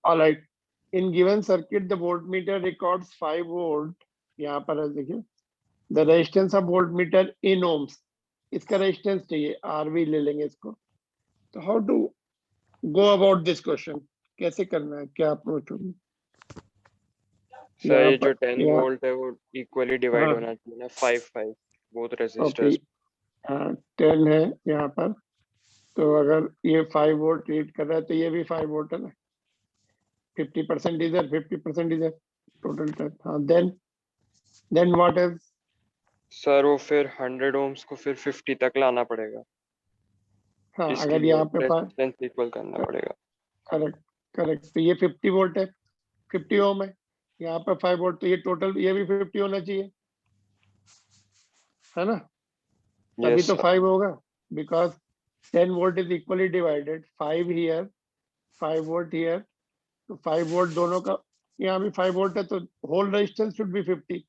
All right. In given circuit, the voltmeter records 5 volt. यहाँ पर है देखिए, the resistance of voltmeter in ohms. इसका रेजिस्टेंस चाहिए, RV ले लेंगे इसको. तो how to go about this question? कैसे करना है, क्या अप्रोच होगी? सर ये जो 10 यहाँ वोल्ट है वो इक्वली डिवाइड हाँ होना चाहिए ना 5 बोथ ओके, रेजिस्टर्स. हाँ 10 है यहाँ पर. तो अगर ये 5 वोल्ट रीड कर रहा है तो ये भी 5 वोल्ट है ना. 50% इधर, 50% इधर, टोटल 10. हाँ देन व्हाट इज? सर वो फिर 100 ओम्स को फिर 50 तक लाना पड़ेगा. हाँ इसके अगर लिए यहाँ पे रेजिस्टेंस इक्वल करना पड़ेगा. Correct correct. तो ये 50 वोल्ट है, 50 ओम है. यहाँ पर 5 वोल्ट, तो ये टोटल ये भी 50 होना चाहिए, है ना. तभी यस तो सर. 5 होगा. Because 10 volt is equally divided, 5 here, 5 volt here. तो 5 वोल्ट दोनों का, यहाँ भी 5 वोल्ट है, तो होल रेजिस्टेंस शुड बी 50.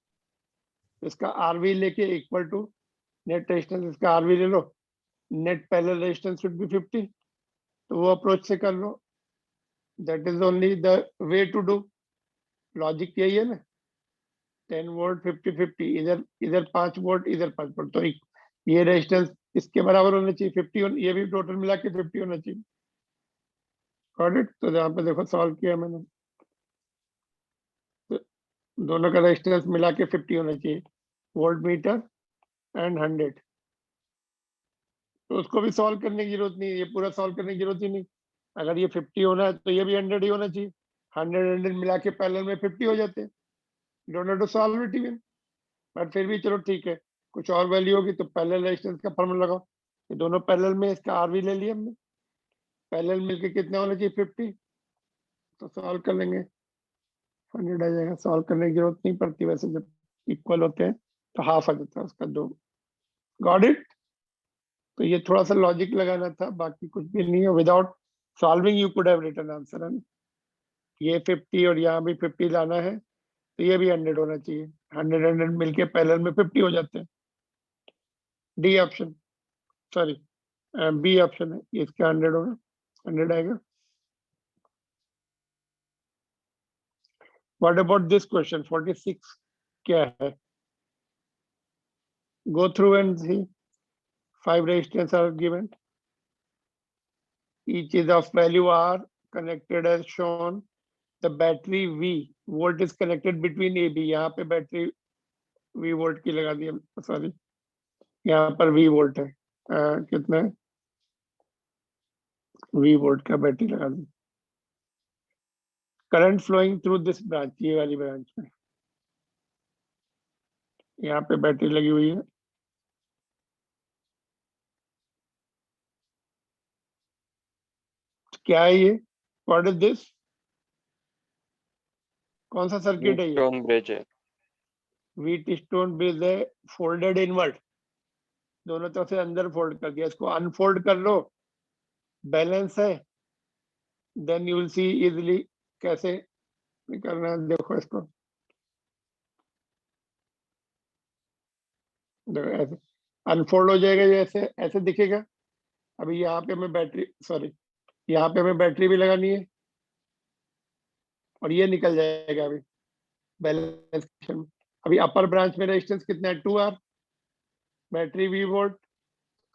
इसका आरवी लेके इक्वल टू नेट रेजिस्टेंस, इसका आरवी ले लो, net parallel resistance should be 50. तो वो अप्रोच से कर लो. That is only the way to do. Logic यही है ना. 10 वोल्ट 50 50, इधर इधर 5 वोल्ट, इधर 5 वोल्ट, तो ये रेजिस्टेंस इसके बराबर होना चाहिए 50. ये भी टोटल मिला के 50 होना चाहिए. Got it. तो यहाँ पे देखो सॉल्व किया मैंने, तो दोनों का रेजिस्टेंस मिला के 50 होना चाहिए, वोल्ट मीटर एंड 100. तो उसको भी सॉल्व करने की जरूरत नहीं है, ये पूरा सॉल्व करने की जरूरत ही नहीं. अगर ये 50 होना है तो ये भी 100 ही होना चाहिए. 100 मिला के पैरेलल में 50 हो जाते हैं. Don't have to solve it even. But फिर भी चलो ठीक है, कुछ और वैल्यू होगी तो पैरेलल रेजिस्टेंस का फॉर्मूला लगाओ. ये दोनों पैरेलल में, इसका आरवी ले लिया हमने. पैरेलल मिलके कितना होना चाहिए 50. तो सॉल्व कर लेंगे, 100 आ जाएगा. सॉल्व करने की जरूरत नहीं पड़ती वैसे, जब इक्वल होते हैं तो हाफ आ जाता है उसका 2. Got it. तो ये थोड़ा सा लॉजिक लगाना था, बाकी कुछ भी नहीं है. Without solving you could have written answer. है ना. ये 50 और यहाँ भी 50 लाना है, तो ये भी 100 होना चाहिए. 100 मिलके पैरेलल में 50 हो जाते हैं. D option, sorry B option है, इसका 100 होगा, 100 आएगा. What about this question 46? क्या है? Go through and C. 5 resistors are given. Each is of value R, connected as shown. The battery V volt is connected between AB. यहाँ पे battery V volt की लगा दी, सॉरी यहाँ पर V volt है. कितना है? V वोल्ट का बैटरी लगा दी. Current flowing through this branch, ये वाली ब्रांच में, यहाँ पे बैटरी लगी हुई है. क्या है ये? What is this? कौन सा सर्किट है ये? व्हीटस्टोन ब्रिज है. व्हीट स्टोन ब्रिज है. फोल्डेड इनवर्ट, दोनों तरफ से अंदर फोल्ड कर दिया. इसको अनफोल्ड कर लो, बैलेंस है. Then you will see easily कैसे करना है. देखो इसको, देखो ऐसे अनफोल्ड हो जाएगा, ये ऐसे ऐसे दिखेगा. अभी यहाँ पे हमें बैटरी, सॉरी यहाँ पे हमें बैटरी भी लगानी है, और ये निकल जाएगा अभी बैलेंस. अभी अपर ब्रांच में रेजिस्टेंस कितना है? 2R. Battery V volt,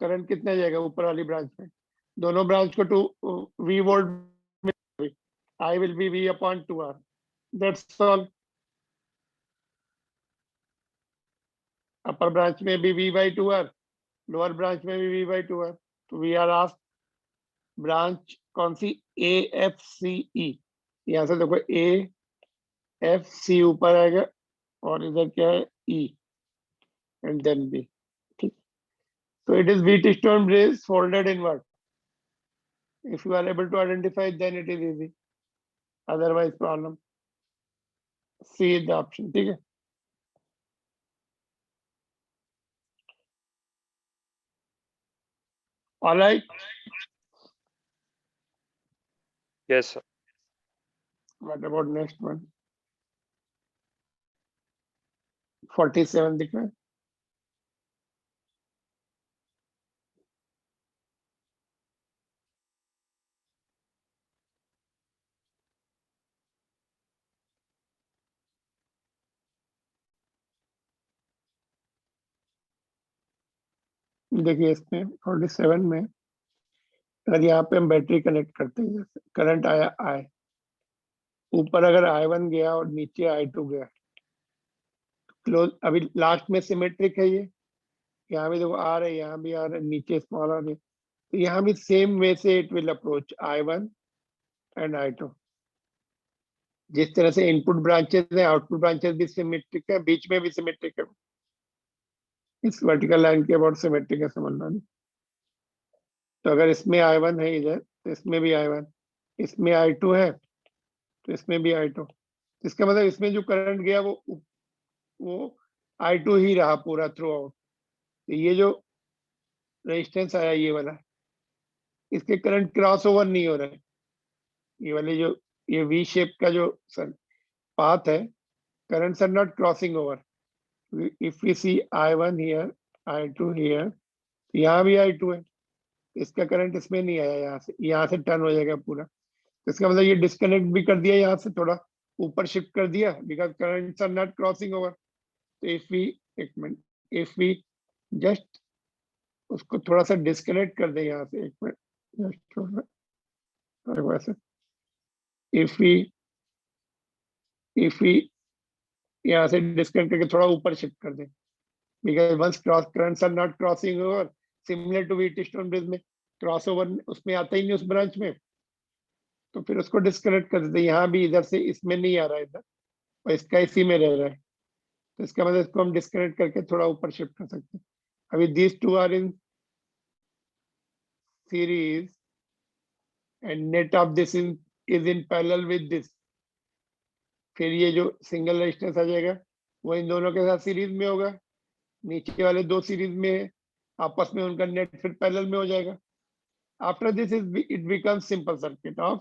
current कितना जाएगा ऊपर वाली ब्रांच में? दोनों ब्रांच को 2 V volt. I will be V upon 2R. That's all. Upper branch में भी V by 2R, lower branch में भी V by 2R. तो वी आर आस्क्ड ब्रांच कौन सी? AFCE. यहाँ से देखो AFC ऊपर आएगा, और इधर क्या है? E and then B. ठीक. So it is Wheatstone bridge folded inward. If you are able to identify, then it is easy. Otherwise problem. C is the option. ठीक है. All right. Yes sir. What about next one? 47 दिख रहा है. देखिए इसमें 47 में अगर यहाँ पे हम बैटरी कनेक्ट करते हैं, जैसे करंट आया I, ऊपर अगर I1 गया और नीचे I2 गया, क्लोज, अभी लास्ट में सिमेट्रिक है ये, यहाँ भी देखो R है, यहाँ भी R है, नीचे स्मॉल r है, तो यहाँ भी सेम वे से it will approach I1 and I2। जिस तरह से इनपुट ब्रांचेस है, आउटपुट ब्रांचेस भी सिमेट्रिक है, बीच में भी सिमेट्रिक है, इस वर्टिकल लाइन के अबाउट सिमेट्रिक है, समझना नहीं। तो अगर इसमें I1 है इधर, तो इसमें भी I1, इसमें I2 है, तो इसमें भी I2। इसका मतलब इसमें जो करंट गया वो I2 ही रहा पूरा थ्रू आउट। तो ये जो रेजिस्टेंस आया ये वाला, इसके करंट क्रॉस ओवर नहीं हो रहा है, ये वाले जो ये वी शेप का जो सर पाथ है, currents are not crossing over. If we see I1 here, I2 here, यहाँ भी I2 है, इसका करंट इसमें नहीं आया, यहाँ से टर्न हो जाएगा पूरा। तो इसका मतलब ये डिस्कनेक्ट भी कर दिया, यहाँ से थोड़ा ऊपर शिफ्ट कर दिया, because currents are not crossing over. तो एक मिनट, इफ वी जस्ट उसको थोड़ा सा डिस्कनेक्ट कर दे यहाँ से, एक मिनट जस्ट थोड़ा वैसे, इफ वी यहाँ से डिस्कनेक्ट करके थोड़ा ऊपर शिफ्ट कर दें, because once cross currents are not crossing over, similar to Wheatstone bridge में क्रॉस ओवर उसमें आता ही नहीं उस ब्रांच में, तो फिर उसको डिस्कनेक्ट कर देते। यहाँ भी इधर से इसमें नहीं आ रहा है इधर, और इसका इसी में रह रहा है, तो इसका मतलब इसको हम डिस्कनेक्ट करके थोड़ा ऊपर शिफ्ट कर सकते हैं। अभी these two are in series and net of this is in parallel with this, फिर ये जो सिंगल रेजिस्टेंस आ जाएगा वो इन दोनों के साथ सीरीज में होगा, नीचे वाले दो सीरीज में है, आपस में उनका नेट फिर पैरेलल में हो जाएगा। After this it becomes simple circuit of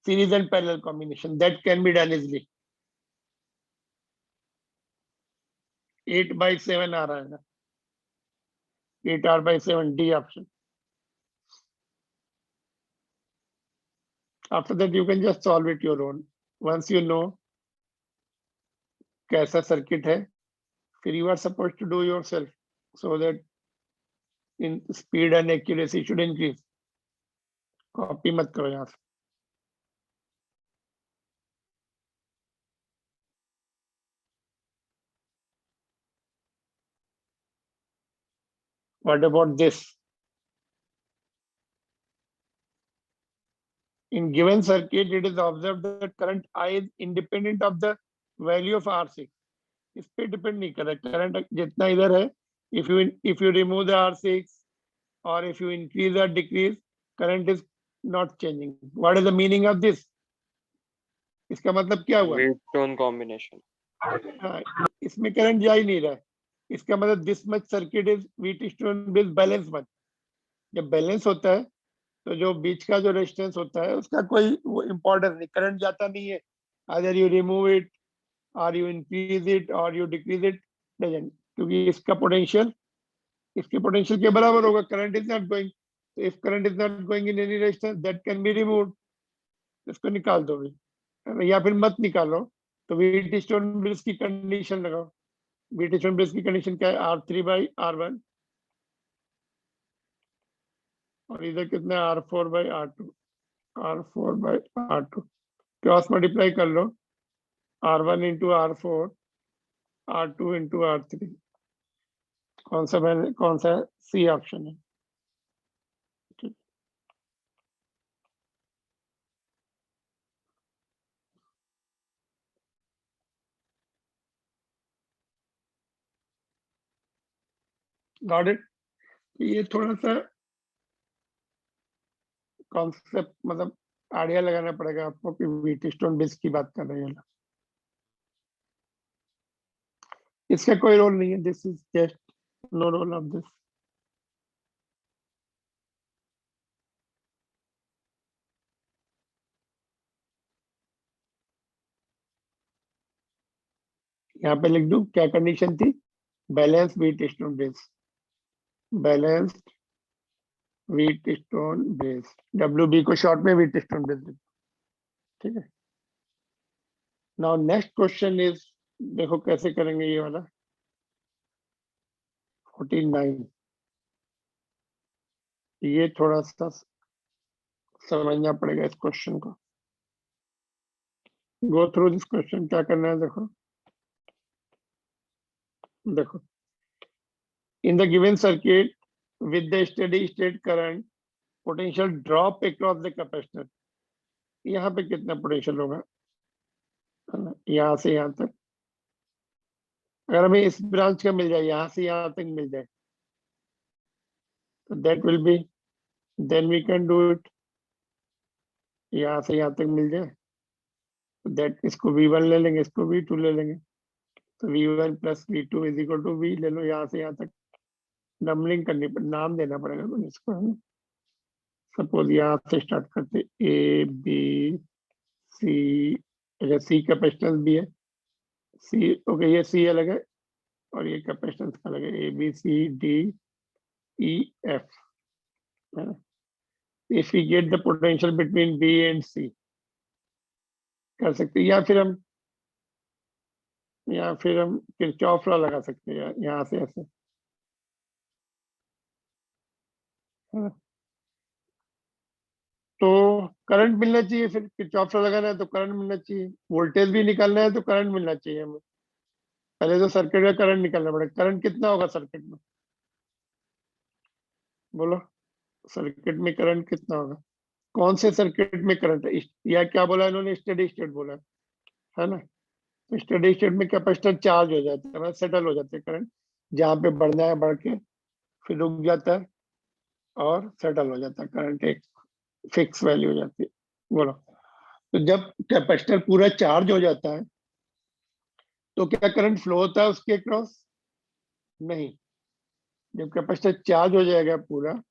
series and parallel combination that can be done easily। 8/7 आ रहा है ना, 8R/7 D option। After that you can just solve it your own, once you know कैसा circuit है, फिर you are supposed to do yourself so that in speed and accuracy should increase। Copy मत करो यहाँ से। What about this? In given circuit, it is observed that current I is independent of the value of R6। इस पे depend नहीं कर रहा, current जितना इधर है, if you remove the R6 or if you increase or decrease, current is not changing। What is the meaning of this? इसका मतलब क्या हुआ? Wheatstone combination. हाँ, इसमें करंट जा ही नहीं रहा है, इसका मतलब this much circuit is Wheatstone bridge balance much. जब बैलेंस होता है तो जो बीच का जो रेजिस्टेंस होता है उसका कोई वो इम्पोर्टेंस नहीं, करंट जाता नहीं है, अगर यू रिमूव इट और यू इंक्रीज इट और यू डिक्रीज इट डजंट, क्योंकि इसका पोटेंशियल इसके पोटेंशियल के बराबर होगा, करंट इज नॉट गोइंग। तो if current is not going in any resistance that can be removed, इसको निकाल दो भी, या फिर मत निकालो, तो व्हीटस्टोन ब्रिज की कंडीशन लगाओ। व्हीटस्टोन ब्रिज की कंडीशन क्या है? R3/R1 और इधर कितना है? R4/R2, R4/R2 क्रॉस मल्टीप्लाई कर लो, R1 into R4, R2 into R3, कौन सा सी ऑप्शन है? Got it? ये थोड़ा सा कॉन्सेप्ट मतलब आइडिया लगाना पड़ेगा आपको कि व्हीटस्टोन ब्रिज की बात कर रहे हैं, इसका कोई रोल नहीं है, this is just no role of this. यहाँ पे लिख दूं क्या कंडीशन थी? Balance Wheatstone bridge, balanced Wheatstone bridge, WB को शॉर्ट में व्हीटस्टोन ब्रिज, ठीक है। नाउ नेक्स्ट क्वेश्चन इज, देखो कैसे करेंगे ये वाला 49। ये थोड़ा सा समझना पड़ेगा इस क्वेश्चन को। Go through this question. क्या करना है देखो, देखो in the given circuit with the steady state current potential drop across the capacitor, यहाँ पे कितना पोटेंशियल होगा, है ना, यहाँ से यहाँ तक। अगर हमें इस ब्रांच का मिल जाए, यहाँ से यहाँ तक मिल जाए, तो that will be, then we can do it. यहाँ से यहाँ तक मिल जाए तो दैट, इसको V1 ले लेंगे, इसको V2 ले लेंगे, तो V1 plus V2 is equal to V ले लो। यहाँ से यहाँ तक नंबरिंग करनी पड़े, नाम देना पड़ेगा मुझे इसको, है ना। सपोज यहाँ से स्टार्ट करते A B C, अच्छा C कैपेसिटेंस भी है, C ओके, ये C अलग है और ये कैपेसिटेंस का अलग है, A B C D E F, है ना। If we get the potential between B and C, कर सकते हैं, या फिर हम किरचॉफ लॉ लगा सकते हैं यहाँ से ऐसे, है ना। तो करंट मिलना चाहिए, फिर किरचॉफ लॉ लगाना है तो करंट मिलना चाहिए, वोल्टेज भी निकालना है तो करंट मिलना चाहिए हमें। पहले तो सर्किट का करंट निकालना पड़ेगा। करंट कितना होगा सर्किट में, बोलो, सर्किट में करंट कितना होगा, कौन से सर्किट में करंट है, या क्या बोला इन्होंने, स्टेडी स्टेट बोला है ना। तो स्टेडी स्टेट में कैपेसिटर चार्ज हो जाता है, मतलब सेटल हो जाते हैं करंट, जहाँ पे बढ़ना है बढ़ के फिर रुक जाता है और सेटल हो जाता है, करंट एक फिक्स वैल्यू हो जाती है। बोलो, तो जब कैपेसिटर पूरा चार्ज हो जाता है तो क्या करंट फ्लो होता है उसके अक्रॉस, नहीं। जब कैपेसिटर चार्ज हो जाएगा पूरा,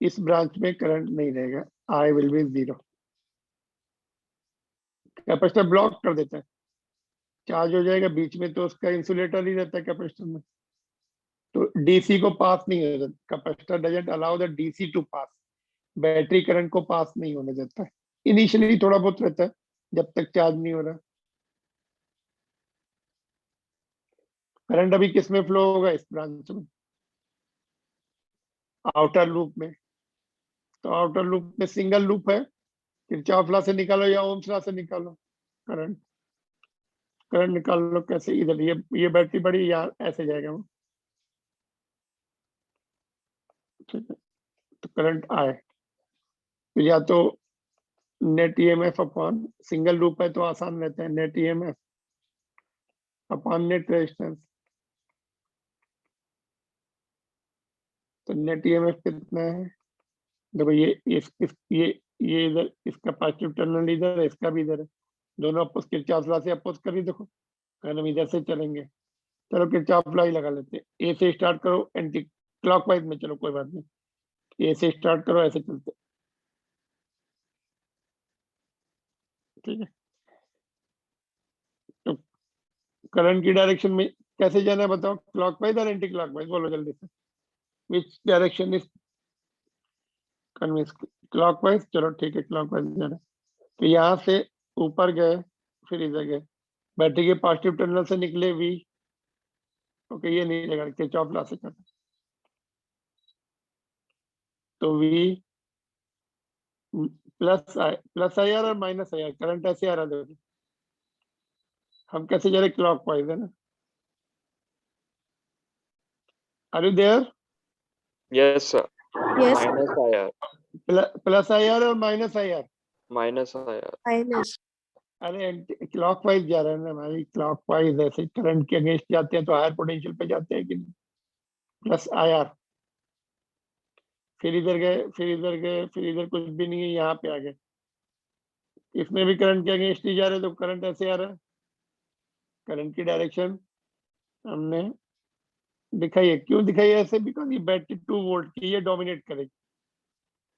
इस ब्रांच में करंट नहीं रहेगा, I will be 0। Capacitor block कर देता है, चार्ज हो जाएगा बीच में तो उसका इंसुलेटर ही रहता है कैपेसिटर में, तो डीसी को पास नहीं होता, capacitor doesn't allow the DC to pass, battery current को पास नहीं होने देता है। इनिशियली थोड़ा बहुत रहता है जब तक चार्ज नहीं हो रहा। करंट अभी किस में फ्लो होगा, इस ब्रांच में, आउटर लूप में। तो आउटर लूप में सिंगल लूप है, किरचॉफ लॉ से निकालो या ओम्स लॉ से निकालो करंट। करंट निकाल लो कैसे, इधर ये बैटरी बड़ी, यहाँ ऐसे जाएगा वो, ठीक है। तो करंट आए तो या तो net EMF upon, single loop है तो आसान रहता है, net EMF upon net resistance. तो नेट ईएमएफ कितना है, देखो ये इधर, इसका पॉजिटिव टर्मिनल इधर है, इसका भी इधर है, दोनों अपोज, किरचॉफ लॉ से अपोज कर ही देखो। अगर हम इधर से चलेंगे, चलो किरचॉफ लॉ ही लगा लेते हैं। ए से स्टार्ट करो, एंटी क्लॉकवाइज में चलो, कोई बात नहीं, ए से स्टार्ट करो, ऐसे चलते, ठीक है। तो करंट की डायरेक्शन में कैसे जाना है बताओ, क्लॉकवाइज और एंटी क्लॉकवाइज, बोलो जल्दी से, which direction is convince, clockwise, चलो ठीक है, क्लॉकवाइज जाना है। तो यहाँ से ऊपर गए, फिर इधर गए, बैटरी के पॉजिटिव टर्मिनल से निकले V, ओके, ये नहीं लगा, किरचॉफ लॉ से करना, तो V प्लस आई आर और माइनस आई आर, करंट ऐसे आ रहा है, देखो हम कैसे जा रहे, क्लॉकवाइज, है ना। Are you there, yes sir, Yes, minus आया, प्लस आई आर और माइनस आई आर, माइनस आया। minus. अरे क्लॉकवाइज जा रहे हैं ना भाई, क्लॉकवाइज ऐसे करंट के अगेंस्ट जाते हैं तो हायर पोटेंशियल पे जाते हैं कि नहीं। प्लस आई आर, फिर इधर गए, फिर इधर गए, फिर इधर कुछ भी नहीं है, यहाँ पे आ गए, इसमें भी करंट के अगेंस्ट ही जा रहे हैं, तो करंट ऐसे आ रहा है। करंट की डायरेक्शन हमने दिखाई है, क्यों दिखाई है ऐसे, बिकॉज ये बैटरी 2 वोल्ट की, ये डोमिनेट करेगी।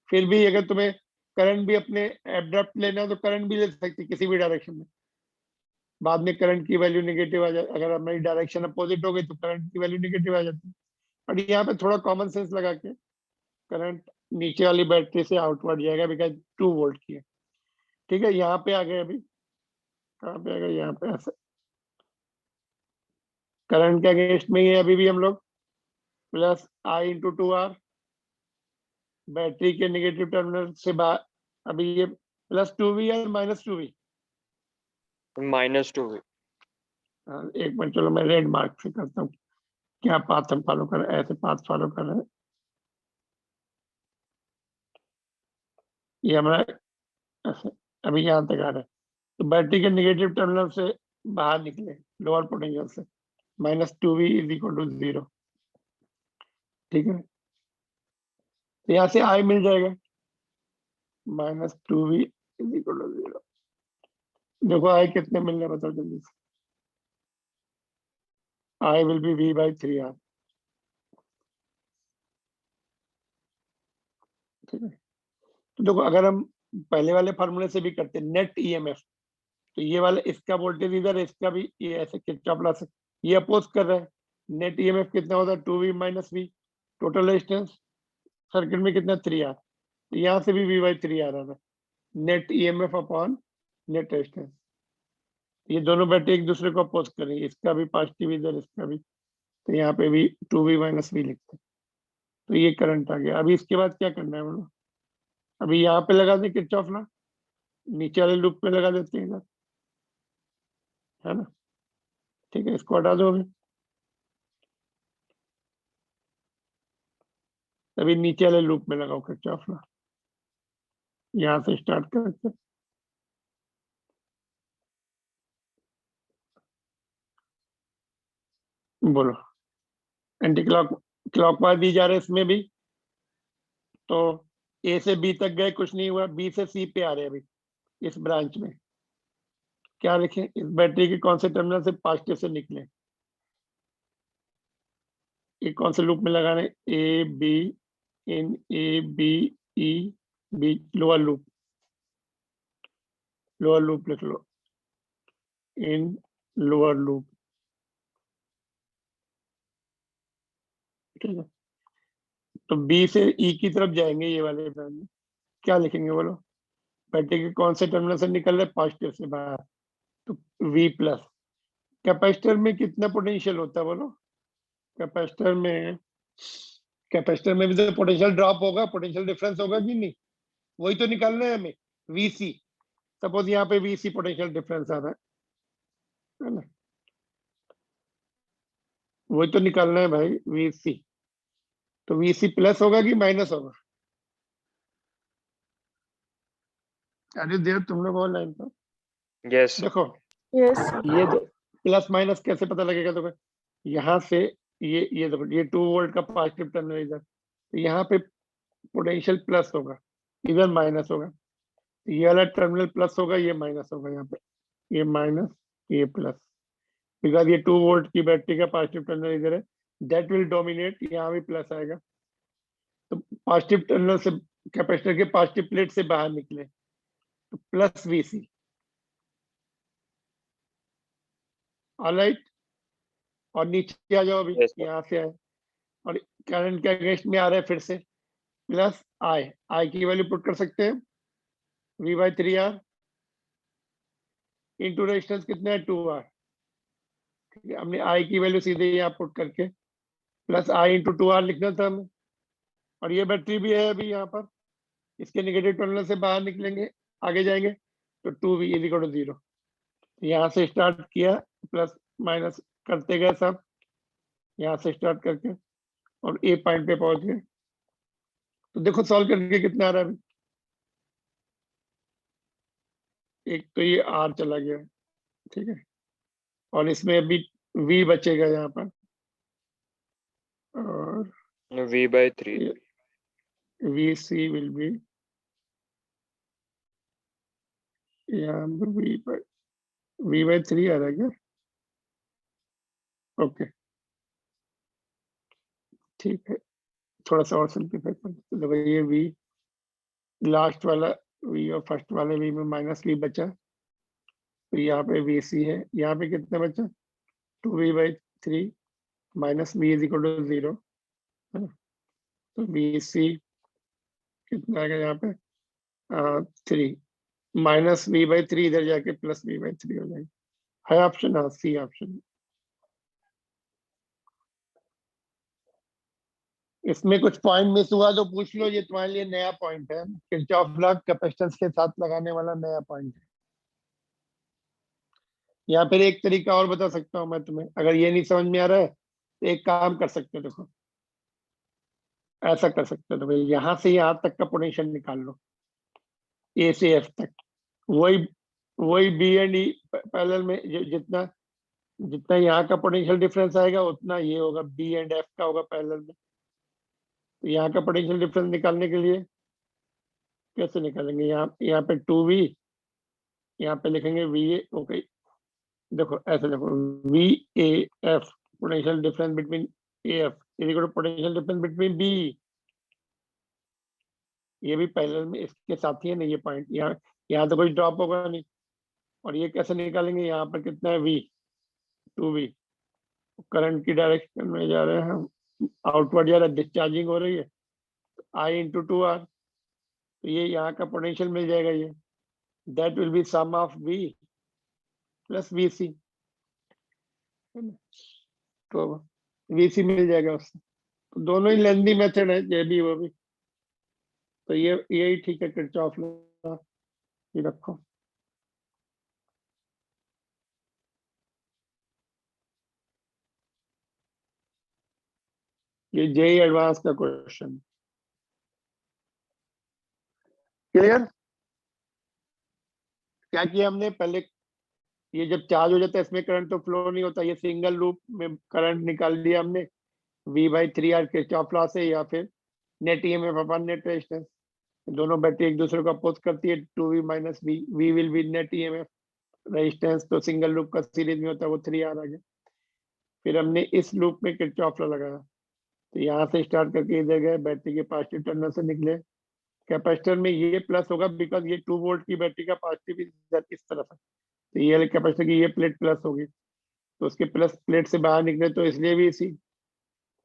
फिर भी अगर तुम्हें करंट भी अपने एब्रप्ट लेना है तो करंट भी ले सकती किसी भी डायरेक्शन में, बाद में करंट की वैल्यू नेगेटिव आ जाए, अगर हमारी डायरेक्शन अपोजिट हो गई तो करंट की वैल्यू नेगेटिव आ जाती है। और यहाँ पे थोड़ा कॉमन सेंस लगा के, करंट नीचे वाली बैटरी से आउटवर्ड जाएगा, बिकॉज 2 वोल्ट की है, ठीक है। यहाँ पे आ गए, अभी कहाँ पे आ गए, यहाँ पे ऐसे करंट के अगेंस्ट में ही है अभी भी हम लोग, प्लस I × 2R, बैटरी के नेगेटिव टर्मिनल से बाहर, अभी ये +2V या -2V? -2V। एक मिनट, चलो मैं रेड मार्क से करता हूँ, क्या पाथ हम फॉलो कर रहे हैं, ऐसे पाथ फॉलो कर रहे हैं। ये हमारा ऐसे अभी यहाँ तक आ रहा है, तो बैटरी के नेगेटिव टर्मिनल से बाहर निकले लोअर पोटेंशियल से, -2V = 0। ठीक है, तो यहाँ से I मिल जाएगा, -2V = 0। देखो I कितने मिल रहे हैं, बताओ जल्दी से। I will be V/3R। ठीक है, तो देखो अगर हम पहले वाले फार्मूले से भी करते नेट ईएमएफ, तो ये वाला इसका वोल्टेज इधर है, इसका भी ये ऐसे किरचॉफ लॉ से ये अपोज कर रहा है। नेट ईएमएफ कितना होता है, 2V - V। Total resistance circuit में कितना, 3R। तो यहाँ से भी V/3R आ रहा है, net EMF upon net resistance. ये दोनों बैटरी एक दूसरे को अपोज कर रही है, इसका भी पॉजिटिव इधर, इसका भी, तो यहाँ पे भी 2V - V लिखते हैं। तो ये करंट आ गया। अभी इसके बाद क्या करना है हम लोग, अभी यहाँ पे लगा दें किरचॉफ लॉ, नीचे वाले लूप में लगा देते हैं इधर, है ना। ठीक है, इसको हटा दो। अभी नीचे वाले लूप में लगाओ किरचॉफ लॉ, यहाँ से स्टार्ट करके बोलो। एंटी क्लॉकवाइज दी जा रहा है इसमें भी, तो ए से बी तक गए, कुछ नहीं हुआ, बी से सी पे आ रहे हैं अभी इस ब्रांच में। क्या लिखें, इस बैटरी के कौन से टर्मिनल से पॉजिटिव से निकले, ये कौन से लूप में लगाने, A B, in A B E B, lower loop लिख लो, इन लोअर लूप। ठीक है, तो बी से ई की तरफ जाएंगे ये वाले ब्रांच में, क्या लिखेंगे बोलो, बैटरी के कौन से टर्मिनल से निकल रहे, पॉजिटिव से बाहर, तो V+। कैपेसिटर में कितना पोटेंशियल होता है बोलो, कैपेसिटर में, कैपेसिटर में भी तो पोटेंशियल ड्रॉप होगा, पोटेंशियल डिफरेंस होगा कि नहीं, वही तो निकालना है हमें, VC। सपोज यहाँ पे VC पोटेंशियल डिफरेंस आ रहा है ना, वही तो निकालना है भाई, VC। तो VC प्लस होगा कि माइनस होगा, अरे देव तुम लोग ऑनलाइन पर यस। देखो, यस ये प्लस माइनस कैसे पता लगेगा, देखो यहाँ से ये देखो, ये 2 वोल्ट का पॉजिटिव टर्मिनल इधर, तो यहाँ पे पोटेंशियल प्लस होगा, इधर माइनस होगा, तो ये वाला टर्मिनल प्लस होगा, ये माइनस होगा, यहाँ पे ये माइनस, ये प्लस, बिकॉज ये 2 वोल्ट की बैटरी का पॉजिटिव टर्मिनल इधर है, दैट विल डोमिनेट, यहाँ भी प्लस आएगा। तो पॉजिटिव टर्मिनल से कैपेसिटर के पॉजिटिव प्लेट से बाहर निकले, तो प्लस VC। ऑलराइट, और नीचे आ जाओ अभी, Yes, sir. यहाँ से आए, और करंट के अगेंस्ट में आ रहा है फिर से, प्लस I की वैल्यू पुट कर सकते हैं, V/3R इंटू रेजिस्टेंस कितना है, 2R। ठीक है, हमने I की वैल्यू सीधे यहाँ पुट करके प्लस I × 2R लिखना था हमें, और ये बैटरी भी है अभी यहाँ पर, इसके नेगेटिव टर्मिनल से बाहर निकलेंगे, आगे जाएंगे, तो 2V = 0। यहाँ से स्टार्ट किया, प्लस माइनस करते गए सब, यहाँ से स्टार्ट करके, और ए पॉइंट पे पहुंच गए। तो देखो सॉल्व करके कितना आ रहा है अभी, एक तो ये R चला गया, ठीक है, और इसमें अभी V बचेगा यहाँ पर, और V/3। VC विल बी यहाँ पर V/3 आ रहा है क्या, ओके ठीक है, थोड़ा सा और सिंप्लीफाई करते, तो देखो ये V, लास्ट वाला V और फर्स्ट वाले V में -V बचा, तो यहाँ पे VC है, यहाँ पे कितना बचा, 2V/3 -V = 0, है ना। तो VC कितना आएगा यहाँ पे, 3 -V/3 इधर जाके +V/3 हो जाएगा, है ऑप्शन, हाँ C ऑप्शन। इसमें कुछ पॉइंट मिस हुआ तो पूछ लो, ये तुम्हारे लिए नया पॉइंट है, किरचॉफ लॉ कैपेसिटेंस के साथ लगाने वाला नया पॉइंट है। या फिर एक तरीका और बता सकता हूँ मैं तुम्हें, अगर ये नहीं समझ में आ रहा है तो एक काम कर सकते हो, देखो ऐसा कर सकते हो, तो भाई यहाँ से यहाँ तक का पोटेंशियल निकाल लो, ए से एफ तक। वही वही बी एंड ई पैरेलल में जितना जितना यहाँ का पोटेंशियल डिफरेंस आएगा उतना ये होगा, बी एंड एफ का होगा पैरेलल में। तो यहाँ का पोटेंशियल डिफरेंस निकालने के लिए कैसे निकालेंगे, यहाँ पे 2v, यहाँ पे लिखेंगे वी ए, ओके। देखो ऐसे देखो, V A F potential difference between A F is equal to potential difference between B. ये भी पैरेलल में इसके साथ ही है ना ये पॉइंट, यहाँ तो कोई ड्रॉप होगा नहीं। और ये कैसे निकालेंगे, यहाँ पर कितना है वी, 2v, करंट की डायरेक्शन में जा रहे हैं हम, आउटवर्ड जा रहा है, डिस्चार्जिंग हो रही है, आई इंटू 2r। तो ये यहाँ का पोटेंशियल मिल जाएगा, ये that will be sum of V plus V C, तो वी सी मिल जाएगा उससे। तो दोनों ही लेंदी मेथड है, ये भी वो भी। तो ये यही ठीक है, किरचॉफ लॉ ये रखो। ये जेई एडवांस का क्वेश्चन, क्लियर। क्या किया हमने पहले, ये जब चार्ज हो जाता है इसमें करंट तो फ्लो नहीं होता, ये सिंगल लूप में करंट निकाल लिया हमने V/3R किरचॉफ लॉ से, या फिर net EMF upon net resistance. दोनों बैटरी एक दूसरे को अपोज करती है, 2v minus V, V will be net EMF, resistance तो सिंगल लूप का सीरीज में होता है, वो 3R आ गया। फिर हमने इस लूप में किरचॉफ लॉ लगाया, तो यहाँ से स्टार्ट करके इधर गए, बैटरी के पॉजिटिव टर्मिनल से निकले, कैपेसिटर में ये प्लस होगा बिकॉज ये 2 वोल्ट की बैटरी का पॉजिटिव इस तरफ है, तो ये कैपेसिटर की ये प्लेट प्लस होगी, तो उसके प्लस प्लेट से बाहर निकले तो इसलिए भी इसी।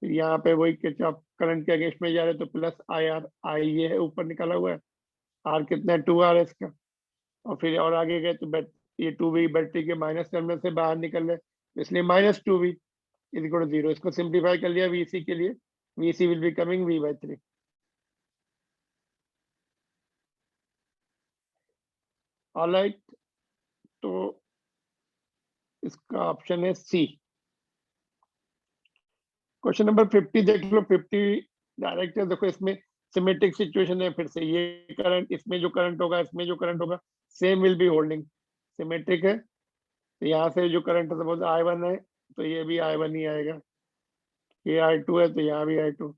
फिर यहाँ पे वही किरचॉफ करंट के अगेंस्ट में जा रहे, तो प्लस आई आर, आई ये है ऊपर निकाला हुआ है, आर कितना है 2R है इसका। और फिर और आगे गए तो ये 2v बैटरी के माइनस टर्मिनल से बाहर निकल रहे, इसलिए -2v इज इक्वल टू 0। इसको सिंप्लीफाई कर लिया वीसी के लिए, VC will be coming v/3। Alright, तो इसका ऑप्शन है सी। क्वेश्चन नंबर 50 देख लो, 50 डायरेक्ट है, देखो इसमें सिमेट्रिक सिचुएशन है, फिर से ये करंट, इसमें जो करंट होगा इसमें जो करंट होगा same will be holding, symmetric है। तो यहाँ से जो करंट सपोज I1 है, तो ये भी I1 ही आएगा, ये I2 है तो यहाँ भी I2,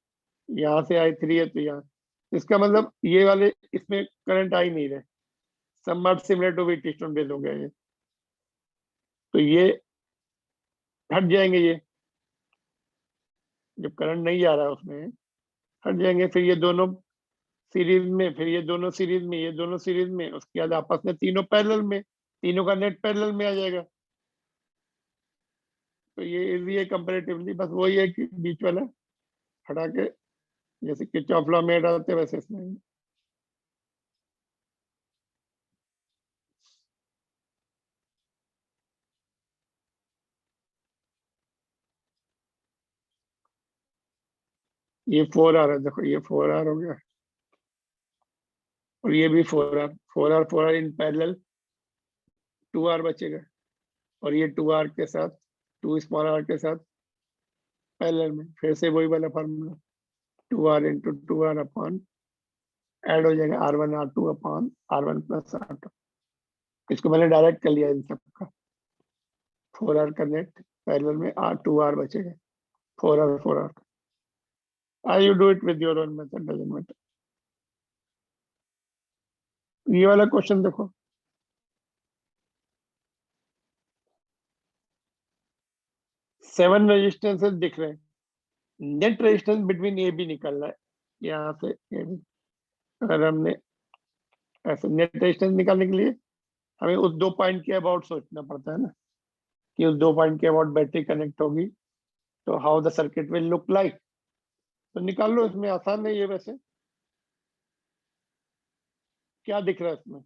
यहाँ से I3 है तो यहाँ, इसका मतलब ये वाले इसमें करंट आ ही नहीं रहे, somewhat similar to Wheatstone bridge हो गया ये, तो ये हट जाएंगे, ये जब करंट नहीं जा रहा है उसमें हट जाएंगे। फिर ये दोनों सीरीज में, फिर ये दोनों सीरीज में, ये दोनों सीरीज में, उसके बाद आपस में तीनों पैरेलल में, तीनों का नेट पैरेलल में आ जाएगा। तो ये इजी है कंपैरेटिवली, बस वही है कि बीच वाला हटा के, जैसे किरचॉफ लॉ में हटाते हैं वैसे इसमें। ये 4R है, देखो ये 4R हो गया, और ये भी 4R, 4R in parallel, 2R बचेगा, और ये 2R के साथ, 2 स्मॉल r के साथ पैरेलल में, फिर से वही वाला formula, 2R into 2R upon, add हो जाएगा R1 R2 upon R1 plus R2। इसको मैंने डायरेक्ट कर लिया इन सबका, 4R का नेट पैरेलल में R2R बचेगा, 4R you do it with your own method, doesn't matter। ये वाला क्वेश्चन देखो, 7 रेजिस्टेंसेस दिख रहे हैं, net resistance between A B निकलना है, यहाँ से ए बी। अगर हमने ऐसे नेट रेजिस्टेंस निकालने के लिए हमें उस 2 पॉइंट के अबाउट सोचना पड़ता है ना, कि उस 2 पॉइंट के अबाउट बैटरी कनेक्ट होगी तो how the circuit will look like. तो निकाल लो, इसमें आसान है ये वैसे। क्या दिख रहा है इसमें,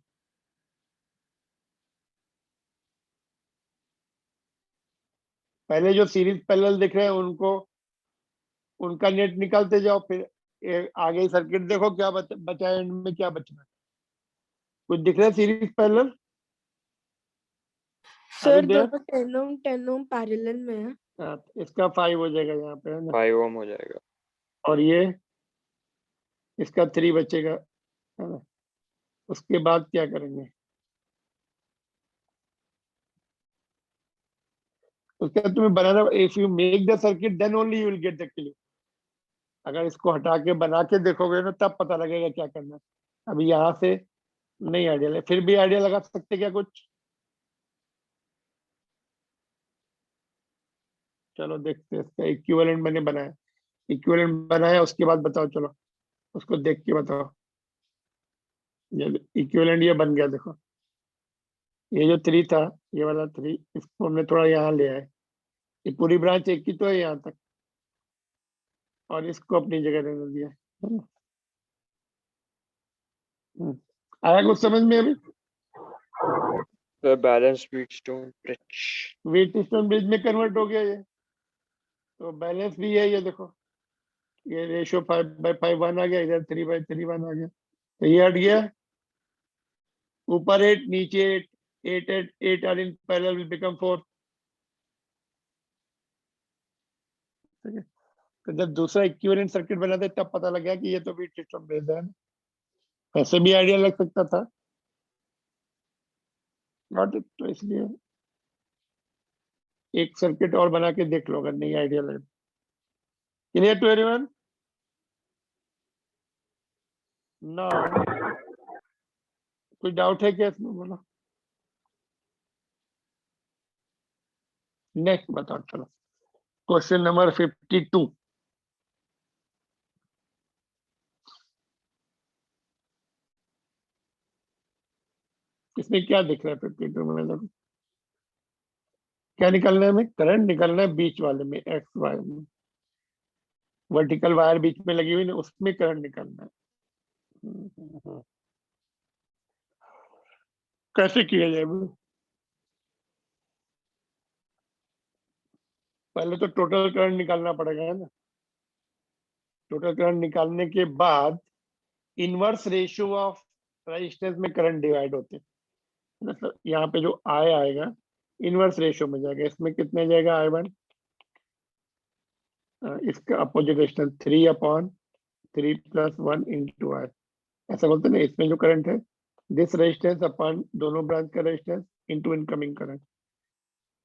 पहले जो सीरीज पैरेलल दिख रहे हैं उनको उनका नेट निकालते जाओ, फिर आगे सर्किट देखो क्या बचा है, एंड में क्या बचना है। कुछ दिख रहा है सीरीज पैरेलल? Sir there? दोनों 10 ओम पैरेलल में है। हाँ, तो इसका 5 हो जाएगा यहाँ पे, है ना, 5 ओम हो जाएगा। और ये इसका 3 बचेगा, है ना। उसके बाद क्या करेंगे, उसके बाद तुम्हें बनाना, if you make the circuit then only you will get the clue. अगर इसको हटा के बना के देखोगे ना, तब पता लगेगा क्या करना है। अभी यहाँ से नहीं आइडिया है, फिर भी आइडिया लगा सकते क्या कुछ? चलो देखते हैं, इसका इक्विवेलेंट मैंने बनाया, इक्विवेलेंट बनाया, उसके बाद बताओ, चलो उसको देख के बताओ। ये इक्विवेलेंट ये बन गया, देखो ये जो 3 था, ये वाला 3, इसको हमने थोड़ा यहाँ ले आए, ये पूरी ब्रांच एक ही तो है यहाँ तक, और इसको अपनी जगह रहने दिया। आया कुछ समझ में अभी? The balanced Wheatstone bridge. Wheatstone bridge में कन्वर्ट हो गया ये, तो बैलेंस भी है, ये देखो ये रेशियो 5/5 1 आ गया, इधर 3/3 1 आ गया, तो ये हट गया, ऊपर 8 नीचे 8 8 8 are in parallel will become 4। ठीक है, तो जब दूसरा इक्विवेलेंट सर्किट बनाते तब पता लग गया कि ये तो व्हीटस्टोन ब्रिज है। ऐसे भी आइडिया लग सकता था, नॉट, तो इसलिए एक सर्किट और बना के देख लो, अगर नहीं आइडिया लगे। Clear to everyone? नाउ कोई डाउट है क्या इसमें, बोलो। नेक्स्ट बताओ, चलो क्वेश्चन नंबर 52। इसमें क्या दिख रहा है 52 में? देखो क्या निकलना है, हमें करंट निकलना है बीच वाले में, एक्स वाई में, वर्टिकल वायर बीच में लगी हुई ना, उसमें करंट निकलना है। कैसे किया जाए वो? पहले तो टोटल करंट निकालना पड़ेगा, है ना। टोटल करंट निकालने के बाद इनवर्स रेशियो ऑफ रेजिस्टेंस में करंट डिवाइड होते हैं, मतलब यहाँ पे जो आई आएगा इनवर्स रेशियो में जाएगा, इसमें कितने जाएगा I1, इसका अपोजिट रेजिस्टेंस 3/3 + 1 × I, ऐसा बोलते हैं ना। इसमें जो करंट है, दिस रेजिस्टेंस अपॉन दोनों ब्रांच का रेजिस्टेंस इनटू इनकमिंग करंट,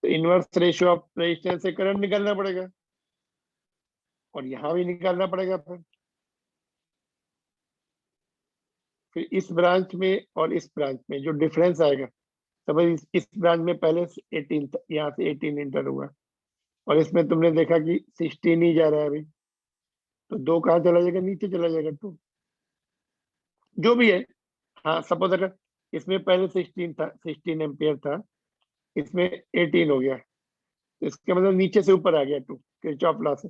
तो इनवर्स रेशियो ऑफ रेजिस्टेंस से करंट निकालना पड़ेगा, और यहाँ भी निकालना पड़ेगा। फिर इस ब्रांच में और इस ब्रांच में जो डिफरेंस आएगा, समझ इस ब्रांच में पहले 18 था, यहाँ से 18 इंटर हुआ, और इसमें तुमने देखा कि 16 ही जा रहा है अभी, तो 2 कहाँ चला जाएगा, नीचे चला जाएगा 2, जो भी है। हाँ, सपोज अगर इसमें पहले 16 था, 16 एम्पियर था, इसमें 18 हो गया, तो इसका मतलब नीचे से ऊपर आ गया 2, किरचॉफ लॉ से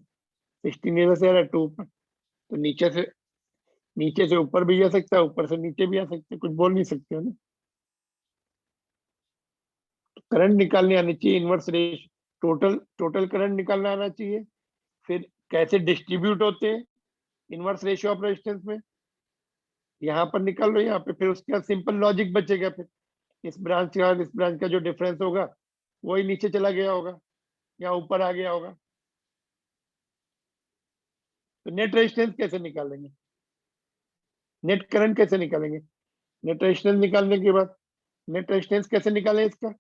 16 इधर से आ रहा है 2 ऊपर, तो नीचे से ऊपर भी जा सकता है, ऊपर से नीचे भी आ सकते हैं, कुछ बोल नहीं सकते हो ना। करंट निकालने आनी चाहिए, इनवर्स रेश, टोटल करंट निकालना आना चाहिए, फिर कैसे डिस्ट्रीब्यूट होते हैं इनवर्स रेशियो ऑफ रेजिस्टेंस में, यहाँ पर निकाल लो यहाँ पे, फिर उसके बाद सिंपल लॉजिक बचेगा, फिर इस ब्रांच का और इस ब्रांच का जो डिफरेंस होगा वही नीचे चला गया होगा या ऊपर आ गया होगा। तो नेट रेजिस्टेंस कैसे निकालेंगे, नेट करंट कैसे निकालेंगे, नेट रेजिस्टेंस निकालने के बाद नेट रेजिस्टेंस कैसे निकालें इसका?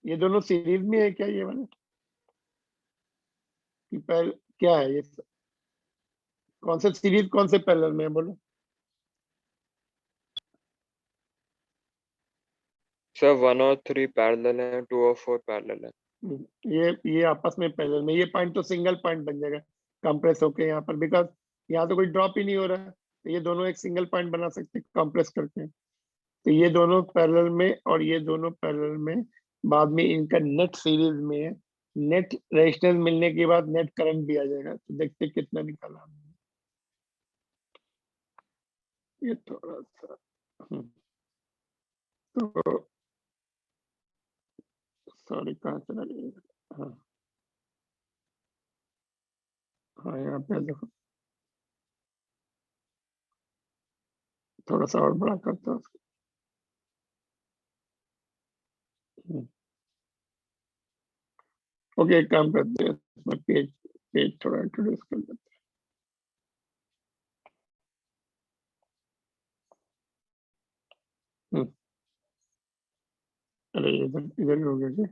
ये दोनों सीरीज में है क्या, ये वाला कि पहले क्या है, ये कौन से सीरीज कौन से पैरेलल में है, बोलो। सर 1 और 3 पैरेलल है, 2 और 4 पैरेलल है। ये आपस में पैरेलल में, ये पॉइंट तो सिंगल पॉइंट बन जाएगा कंप्रेस होके यहाँ पर, बिकॉज यहाँ तो कोई ड्रॉप ही नहीं हो रहा है, तो ये दोनों एक सिंगल पॉइंट बना सकते हैं कंप्रेस करके। तो ये दोनों पैरेलल में और ये दोनों पैरेलल में, बाद में इनका नेट सीरीज में है, नेट रेजिस्टेंस मिलने के बाद नेट करंट भी आ जाएगा, तो देखते कितना निकाला हमने। ये थोड़ा सा तो सॉरी कहाँ चला गया। हाँ हाँ, यहाँ पे देखो, थोड़ा सा और बड़ा करता हूँ उसको। ओके, एक काम करते हैं, इसमें पेज पेज थोड़ा इंट्रोड्यूस कर देते हैं। अरे इधर इधर ही हो गया क्या?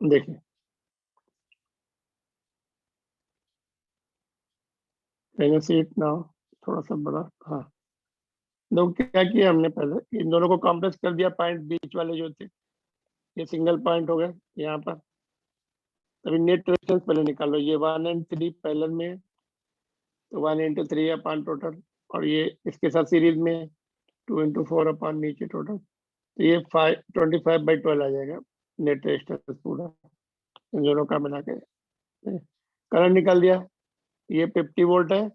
देखिए, can you see it now? थोड़ा सा बड़ा, हाँ। देखो क्या किया हमने, पहले इन दोनों को कॉम्प्लेक्स कर दिया, पॉइंट बीच वाले जो थे, ये सिंगल पॉइंट हो गए यहाँ पर। अभी नेट रेजिस्टेंस पहले निकालो, ये 1 and 3 पैरेलल में है, तो 1 into 3 अपॉन टोटल, और ये इसके साथ सीरीज में 2 into 4 अपॉन नीचे टोटल, तो ये 25/12 आ जाएगा नेट रेजिस्टेंस पूरा, इन दोनों का मिला के। करंट निकाल दिया, ये 50 वोल्ट है,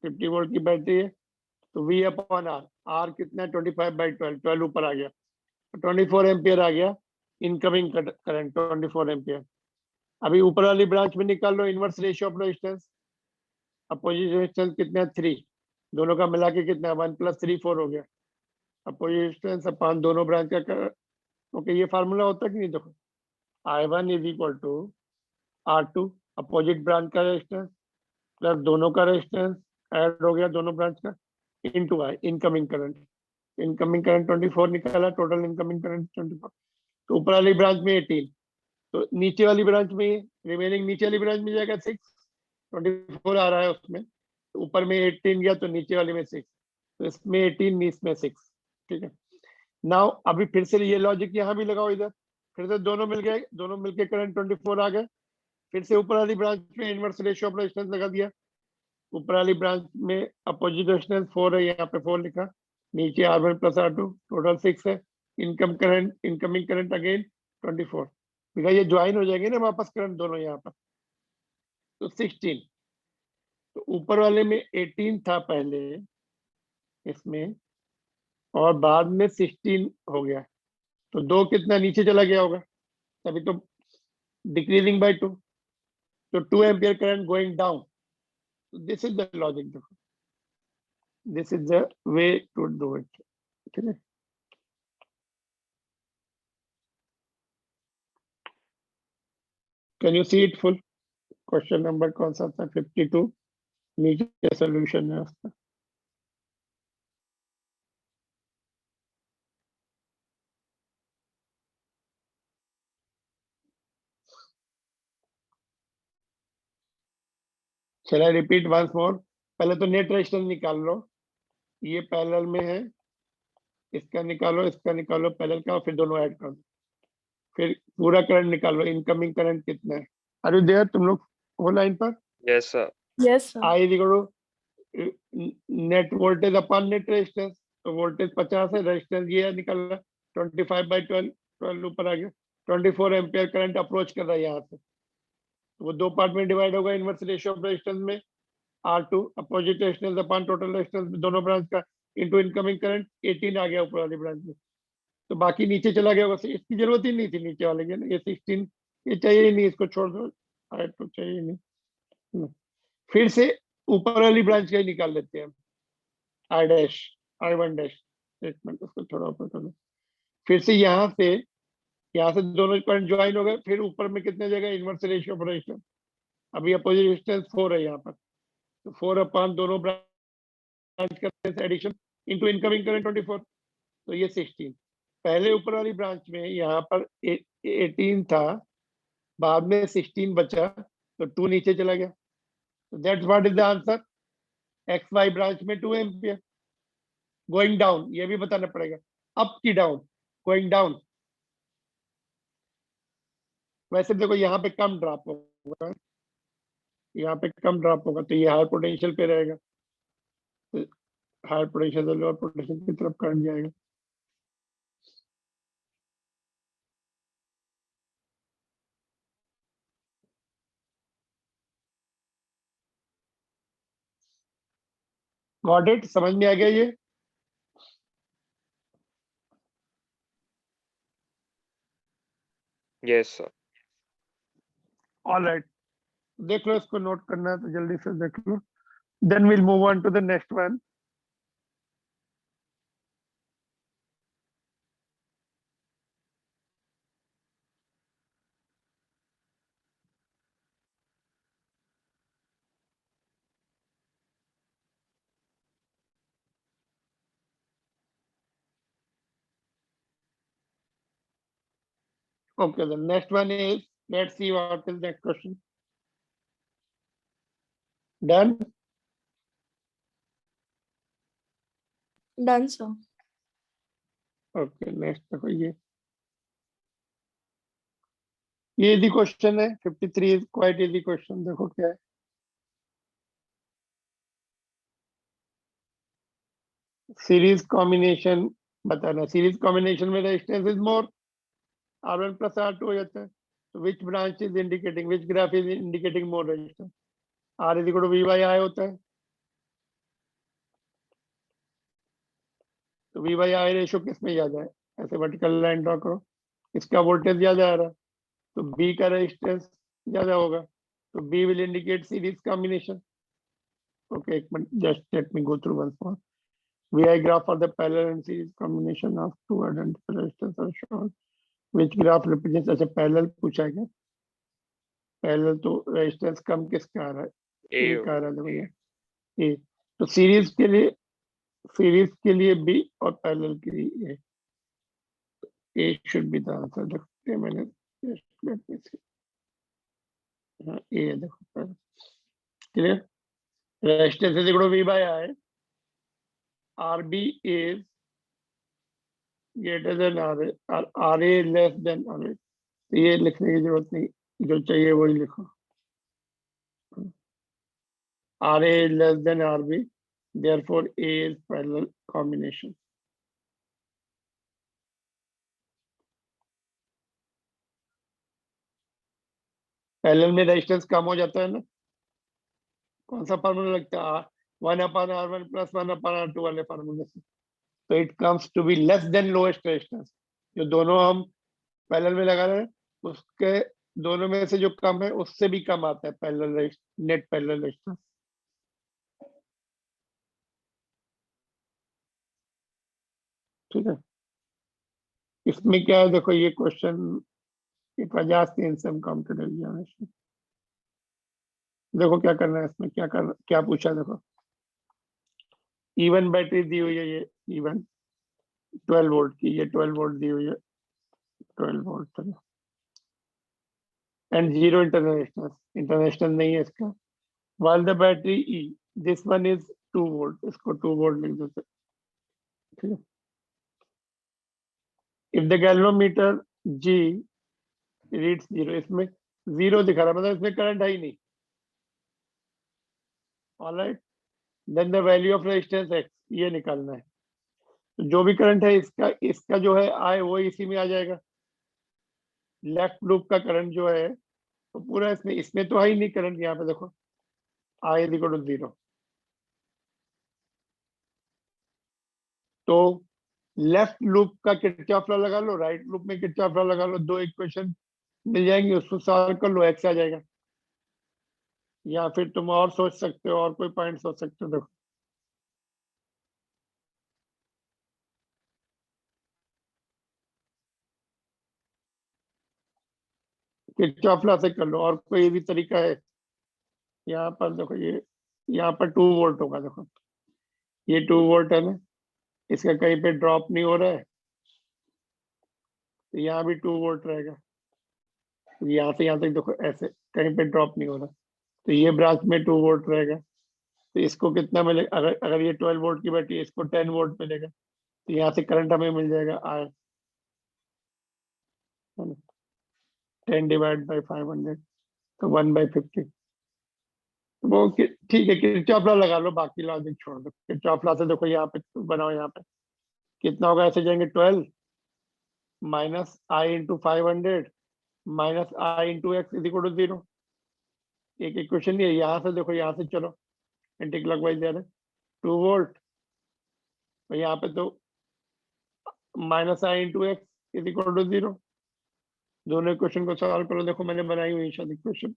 50 वोल्ट की बैटरी है, तो V अपॉन आर, आर कितना है 25/12, 12 ऊपर आ गया, 24 एम्पियर आ गया इनकमिंग करंट, 24 एम्पियर। अभी ऊपर वाली ब्रांच में निकाल लो inverse ratio of resistance, opposite resistance कितना है 3, दोनों का मिला के कितना है 1 + 3 4 हो गया, अपोजिट रेजिस्टेंस अपॉन दोनों ब्रांच का ओके, ये फार्मूला होता है कि नहीं? देखो, I1 = R2 अपोजिट ब्रांच का रेजिस्टेंस प्लस दोनों का रेजिस्टेंस ऐड हो गया दोनों ब्रांच का, into I incoming current. Incoming current 24 निकाला, टोटल इनकमिंग करंट 24, तो ऊपर वाली ब्रांच में 18, तो नीचे वाली ब्रांच में रिमेनिंग नीचे वाली ब्रांच में जाएगा 6, 24 आ रहा है उसमें, तो ऊपर में 18 गया तो नीचे वाले में 6, तो इसमें 18 इसमें 6, ठीक है। नाउ अभी फिर से ये लॉजिक यहाँ भी लगाओ, इधर फिर से दोनों मिल गए, दोनों मिलके करंट 24 आ गए, फिर से ऊपर वाली ब्रांच में इनवर्स रेशियो ऑफ रेजिस्टेंस लगा दिया, ऊपर वाली ब्रांच में अपोजिट रेजिस्टेंस 4 है, यहाँ पे 4 लिखा, नीचे R1 + R2 टोटल 6 है, इनकमिंग करंट अगेन 24, बिकॉज ये ज्वाइन हो जाएंगे ना वापस करंट दोनों यहाँ पर, तो 16, तो ऊपर वाले में 18 था पहले इसमें, और बाद में 16 हो गया, तो 2 कितना नीचे चला गया होगा, तभी तो डिक्रीजिंग बाय 2, तो 2 ampere current going down, this is the logic, देखो this is the way to do it, ठीक है। Can you see it full? Question number कौन सा था? 52, नीचे सोल्यूशन है उसका। चला रिपीट वंस मोर, पहले तो नेट रेजिस्टेंस निकाल लो, ये पैरेलल में है, इसका निकालो पैरेलल का, और फिर दोनों ऐड कर दो, फिर पूरा करंट निकालो, इनकमिंग करंट कितना है। आर यू देयर तुम लोग हो लाइन पर? Yes sir. Yes, sir. I net voltage upon net resistance, तो वोल्टेज 50 है, रेजिस्टेंस ये निकल रहा 25/12, 12 ऊपर आ गया, 24 एम्पियर करंट अप्रोच कर रहा है यहाँ से, तो वो 2 पार्ट में डिवाइड होगा इनवर्स रेशियो ऑफ रेजिस्टेंस में, R2 opposite resistance upon total resistance दोनों ब्रांच का, इनटू इनकमिंग करंट 18 आ गया ऊपर वाली ब्रांच में, तो बाकी नीचे चला गया होगा, इसकी जरूरत ही नहीं थी नीचे वाले की ना, ये 16 ये चाहिए ही नहीं, इसको छोड़ दो, तो चाहिए ही नहीं। फिर से ऊपर वाली ब्रांच का ही निकाल लेते हैं, I डैश I1 डैश, एक मिनट उसको थोड़ा ऊपर कर दो, फिर से यहाँ से दोनों करंट ज्वाइन हो गए, फिर ऊपर में कितने जगह इनवर्स रेशियो ऑफ रेजिस्टेंस, अभी अपोजिट रेजिस्टेंस 4 है यहाँ पर, तो 4 अपॉन दोनों ब्रांच का एडिशन इनटू इनकमिंग करंट 24, तो ये 16, पहले ऊपर वाली ब्रांच में यहाँ पर 18 था, बाद में 16 बचा, तो 2 नीचे चला गया, तो that's what is the answer, X Y branch में 2 एम्पियर गोइंग डाउन, ये भी बताना पड़ेगा, अप की डाउन, गोइंग डाउन, वैसे देखो यहाँ पे कम ड्रॉप होगा, यहाँ पे कम ड्रॉप होगा, तो ये हाई पोटेंशियल पे रहेगा, हायर पोटेंशियल से लोअर पोटेंशियल की तरफ करंट जाएगा। Got it? समझ में आ गया ये? Yes sir. ऑल राइट, देख लो, इसको नोट करना है तो जल्दी से देख लो। Then will move on to the next one. Okay, the next one is, let's see what is next question. Done? Done, sir. Okay, next देखो ये इजी क्वेश्चन है। 53 is quite easy question। देखो क्या है, सीरीज कॉम्बिनेशन बताना। Series combination में resistance is more, R1 plus R2 हो जाता है। तो which branch is indicating, which graph is indicating more resistance? R is equal to V by I होता है। तो V by I रेशियो किस में ज्यादा है? ऐसे वर्टिकल लाइन ड्रॉ करो, इसका वोल्टेज ज्यादा आ रहा है तो B का रेजिस्टेंस ज्यादा होगा, तो B will indicate series combination. Okay, एक minute, just let me go through once more. VI graph for the parallel and series combination of two identical resistors are shown. Which graph represents? अच्छा parallel पूछा है क्या? Parallel तो resistance कम किसका आ रहा है? ए A का आ रहा है, देखो ये A। तो सीरीज के लिए B और पैरेलल के लिए A should be the answer। देखो मैंने just let me see। हाँ A है, देखो clear. Resistance is equal to V by I, RB is greater than RA और RA less than RA। तो ये लिखने की जरूरत नहीं, जो चाहिए वही लिखो। RA is less than RB, therefore A is parallel combination। Parallel में रेजिस्टेंस कम हो जाता है ना। कौन सा फार्मूला लगता है? 1/R1 plus 1/R2 वाले फार्मूले से। तो it comes to be less than lowest resistance. जो दोनों हम पैरेलल में लगा रहे हैं उसके दोनों में से जो कम है उससे भी कम आता है पैरेलल नेट पैरेलल रेजिस्टेंस। ठीक है, इसमें क्या है देखो, ये question it was asked in some computer examination. देखो क्या करना है इसमें, क्या पूछा देखो। इवन बैटरी दी हुई है, ये इवन 12 वोल्ट की, ये 12 वोल्ट दी हुई है, 12 वोल्ट एंड जीरो इंटरनेशनल नहीं है इसका। while the battery E, this one is 2 volt, इसको 2 वोल्ट लिख देते। ठीक है, if the galvanometer G reads 0, इसमें 0 दिखा रहा है मतलब इसमें करंट है ही नहीं। Alright, then the value of resistance X, ये निकालना है। तो जो भी करंट है इसका जो है I वो इसी में आ जाएगा। लेफ्ट लूप का करंट जो है तो पूरा इसमें तो है ही नहीं करंट। यहाँ पे देखो I is equal to 0। तो लेफ्ट लूप का किरचॉफ लॉ लगा लो, राइट लूप में किरचॉफ लॉ लगा लो, दो इक्वेशन मिल जाएंगी, उसको सॉल्व कर लो, X आ जाएगा। या फिर तुम और सोच सकते हो, और कोई पॉइंट सोच सकते हो। देखो किरचॉफ लॉ से कर लो, और कोई भी तरीका है? यहाँ पर देखो, ये यहाँ पर 2 वोल्ट होगा। देखो ये 2 वोल्ट है ना, इसका कहीं पे ड्रॉप नहीं हो रहा है, तो यहाँ भी 2 वोल्ट रहेगा। यहाँ से यहाँ तक देखो ऐसे कहीं पे ड्रॉप नहीं हो रहा, तो ये ब्रांच में 2 वोल्ट रहेगा। तो इसको कितना मिलेगा? अगर ये 12 वोल्ट की बैटरी है, इसको 10 वोल्ट मिलेगा। तो यहाँ से करंट हमें मिल जाएगा I, 10 डिवाइड बाई 500, तो 1/50। वो ठीक है, किरचॉफ लॉ लगा लो, बाकी लॉजिक छोड़ दो। किरचॉफ लॉ से देखो यहाँ पे बनाओ, यहाँ पे कितना होगा, ऐसे जाएंगे 12 minus I into 500 minus I into X is equal to 0। एक इक्वेशन नहीं है, यहाँ से देखो, यहाँ से चलो एंटी क्लॉकवाइज जा रहे 2 वोल्ट, तो यहाँ पे तो minus I into X is equal to 0। दोनों इक्वेशन को सॉल्व करो, देखो मैंने बनाई हुई शायद इक्वेशन।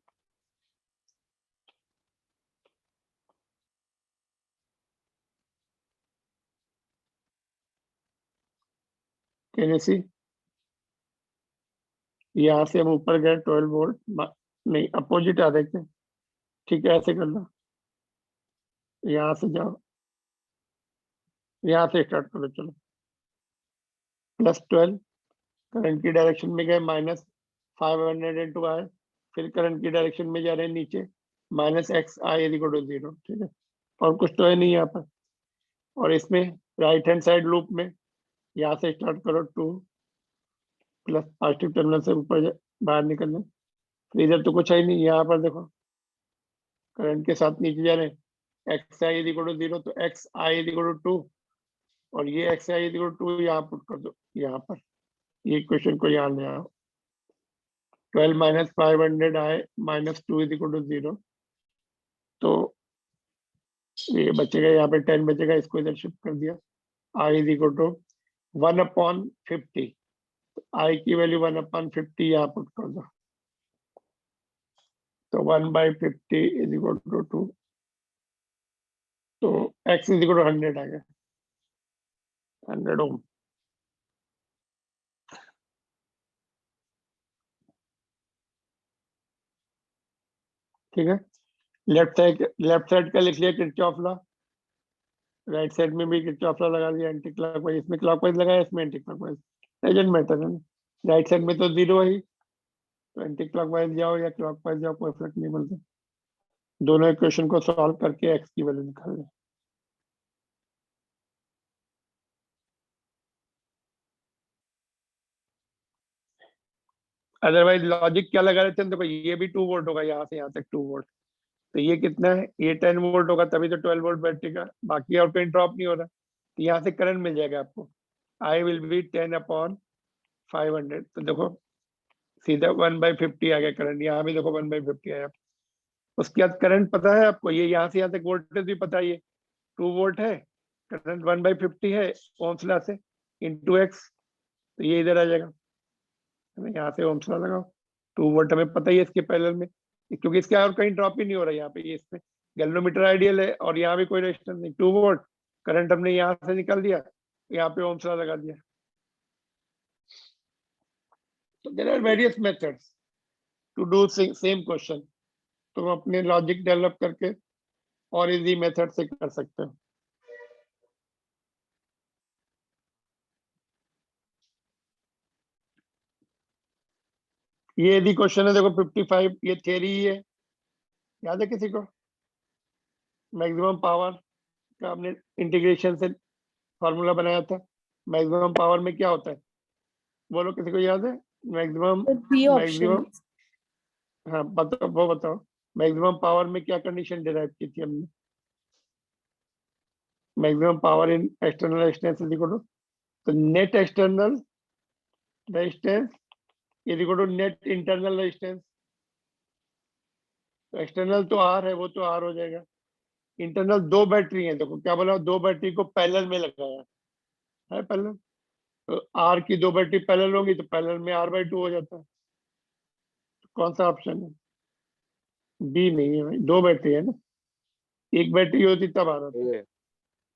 कैन सी, यहाँ से हम ऊपर गए 12 वोल्ट, नहीं अपोजिट आ रहे थे, ठीक है ऐसे कर लो, यहाँ से जाओ, यहाँ से स्टार्ट करो, चलो प्लस 12, करंट की डायरेक्शन में गए माइनस 500 इंटू आई, फिर करंट की डायरेक्शन में जा रहे हैं नीचे, minus X I is equal to 0, ठीक है। और कुछ तो है नहीं यहाँ पर। और इसमें राइट हैंड साइड लूप में यहाँ से स्टार्ट करो 2 प्लस पॉजिटिव टर्मिनल से ऊपर बाहर निकलना, फिर इधर तो कुछ है ही नहीं, यहाँ पर देखो करंट के साथ नीचे जा रहे हैं, x I is equal to 0, तो x I is equal to 2, और ये x I is equal to 2 यहाँ पुट कर दो, यहाँ पर ये क्वेश्चन को यहाँ ले आओ, 12 minus 500 i minus 2 is equal to 0, तो ये बचेगा, यहाँ पे 10 बचेगा, इसको इधर शिफ्ट कर दिया, आई इज इक्वल टू 1/50, आई की वैल्यू 1/50 यहाँ पुट कर दो, तो 1/50 इज इक्वल टू 2, तो x इज इक्वल टू 100 आ गया, 100 ओम। ठीक है, लेफ्ट साइड का लिख लिया किरचॉफ लॉ, राइट साइड में भी किरचॉफ लॉ लगा दिया, एंटी क्लॉकवाइज, इसमें क्लॉकवाइज लगाया, इसमें एंटी क्लॉकवाइज, डजंट मैटर है ना, राइट साइड में तो 0 है, तो एंटी क्लॉकवाइज जाओ या क्लॉकवाइज जाओ, कोई फर्क नहीं पड़ता। दोनों इक्वेशन को सॉल्व करके x की वैल्यू निकाल लें। अदरवाइज लॉजिक क्या लगा रहे थे, देखो ये भी 2 वोल्ट होगा, यहाँ से यहाँ तक 2 वोल्ट, तो ये कितना है, ये 10 वोल्ट होगा, तभी तो 12 वोल्ट बैटरी का, बाकी और कहीं ड्रॉप नहीं हो रहा, तो यहाँ से करंट मिल जाएगा आपको, आई विल बी 10/500, तो देखो सीधा 1/50 आ गया करंट, यहाँ भी देखो 1/50 आया। उसके बाद करंट पता है आपको, ये यहाँ से यहाँ तक वोल्टेज भी पता है, ये 2 वोल्ट है, करंट 1/50 है ओम्स लॉ से इंटू एक्स, तो ये इधर आ जाएगा, यहाँ से ओम्स लॉ लगाओ, 2 वोल्ट हमें पता ही है इसके पैरेलल में, क्योंकि इसके और कहीं ड्रॉप ही नहीं हो रहा है, यहाँ पे ये इसमें गैल्वेनोमीटर आइडियल है, और यहाँ भी कोई रेजिस्टेंस नहीं, 2 वोल्ट करंट हमने यहाँ से निकाल दिया, यहाँ पे ओम्स लॉ लगा दिया। तो there are various methods to do same question, तो अपने लॉजिक डेवलप करके और इजी मेथड से कर सकते हैं। ये यदि क्वेश्चन है देखो 55, ये थ्योरी ही है, याद है किसी को, मैक्सिमम पावर का हमने इंटीग्रेशन से फॉर्मूला बनाया था, मैक्सिमम पावर में क्या होता है, बोलो किसी को याद है, मैक्सिमम थ्री मैक्सिमम, ऑप्शंस। हाँ बताओ, वो बताओ मैक्सिमम पावर में क्या कंडीशन डिराइव की थी हमने, maximum power in external resistance is equal to, तो net external resistance is equal to net internal resistance, तो एक्सटर्नल तो आर है, वो तो आर हो जाएगा, इंटरनल 2 बैटरी है, देखो क्या बोला, 2 बैटरी को पैरेलल में लगाया है पैरेलल, तो आर की 2 बैटरी पैरेलल होगी, तो पैरेलल में r/2 हो जाता है, तो कौन सा ऑप्शन है, बी नहीं है भाई, 2 बैटरी है ना, एक बैटरी होती तब आ रहा था, ये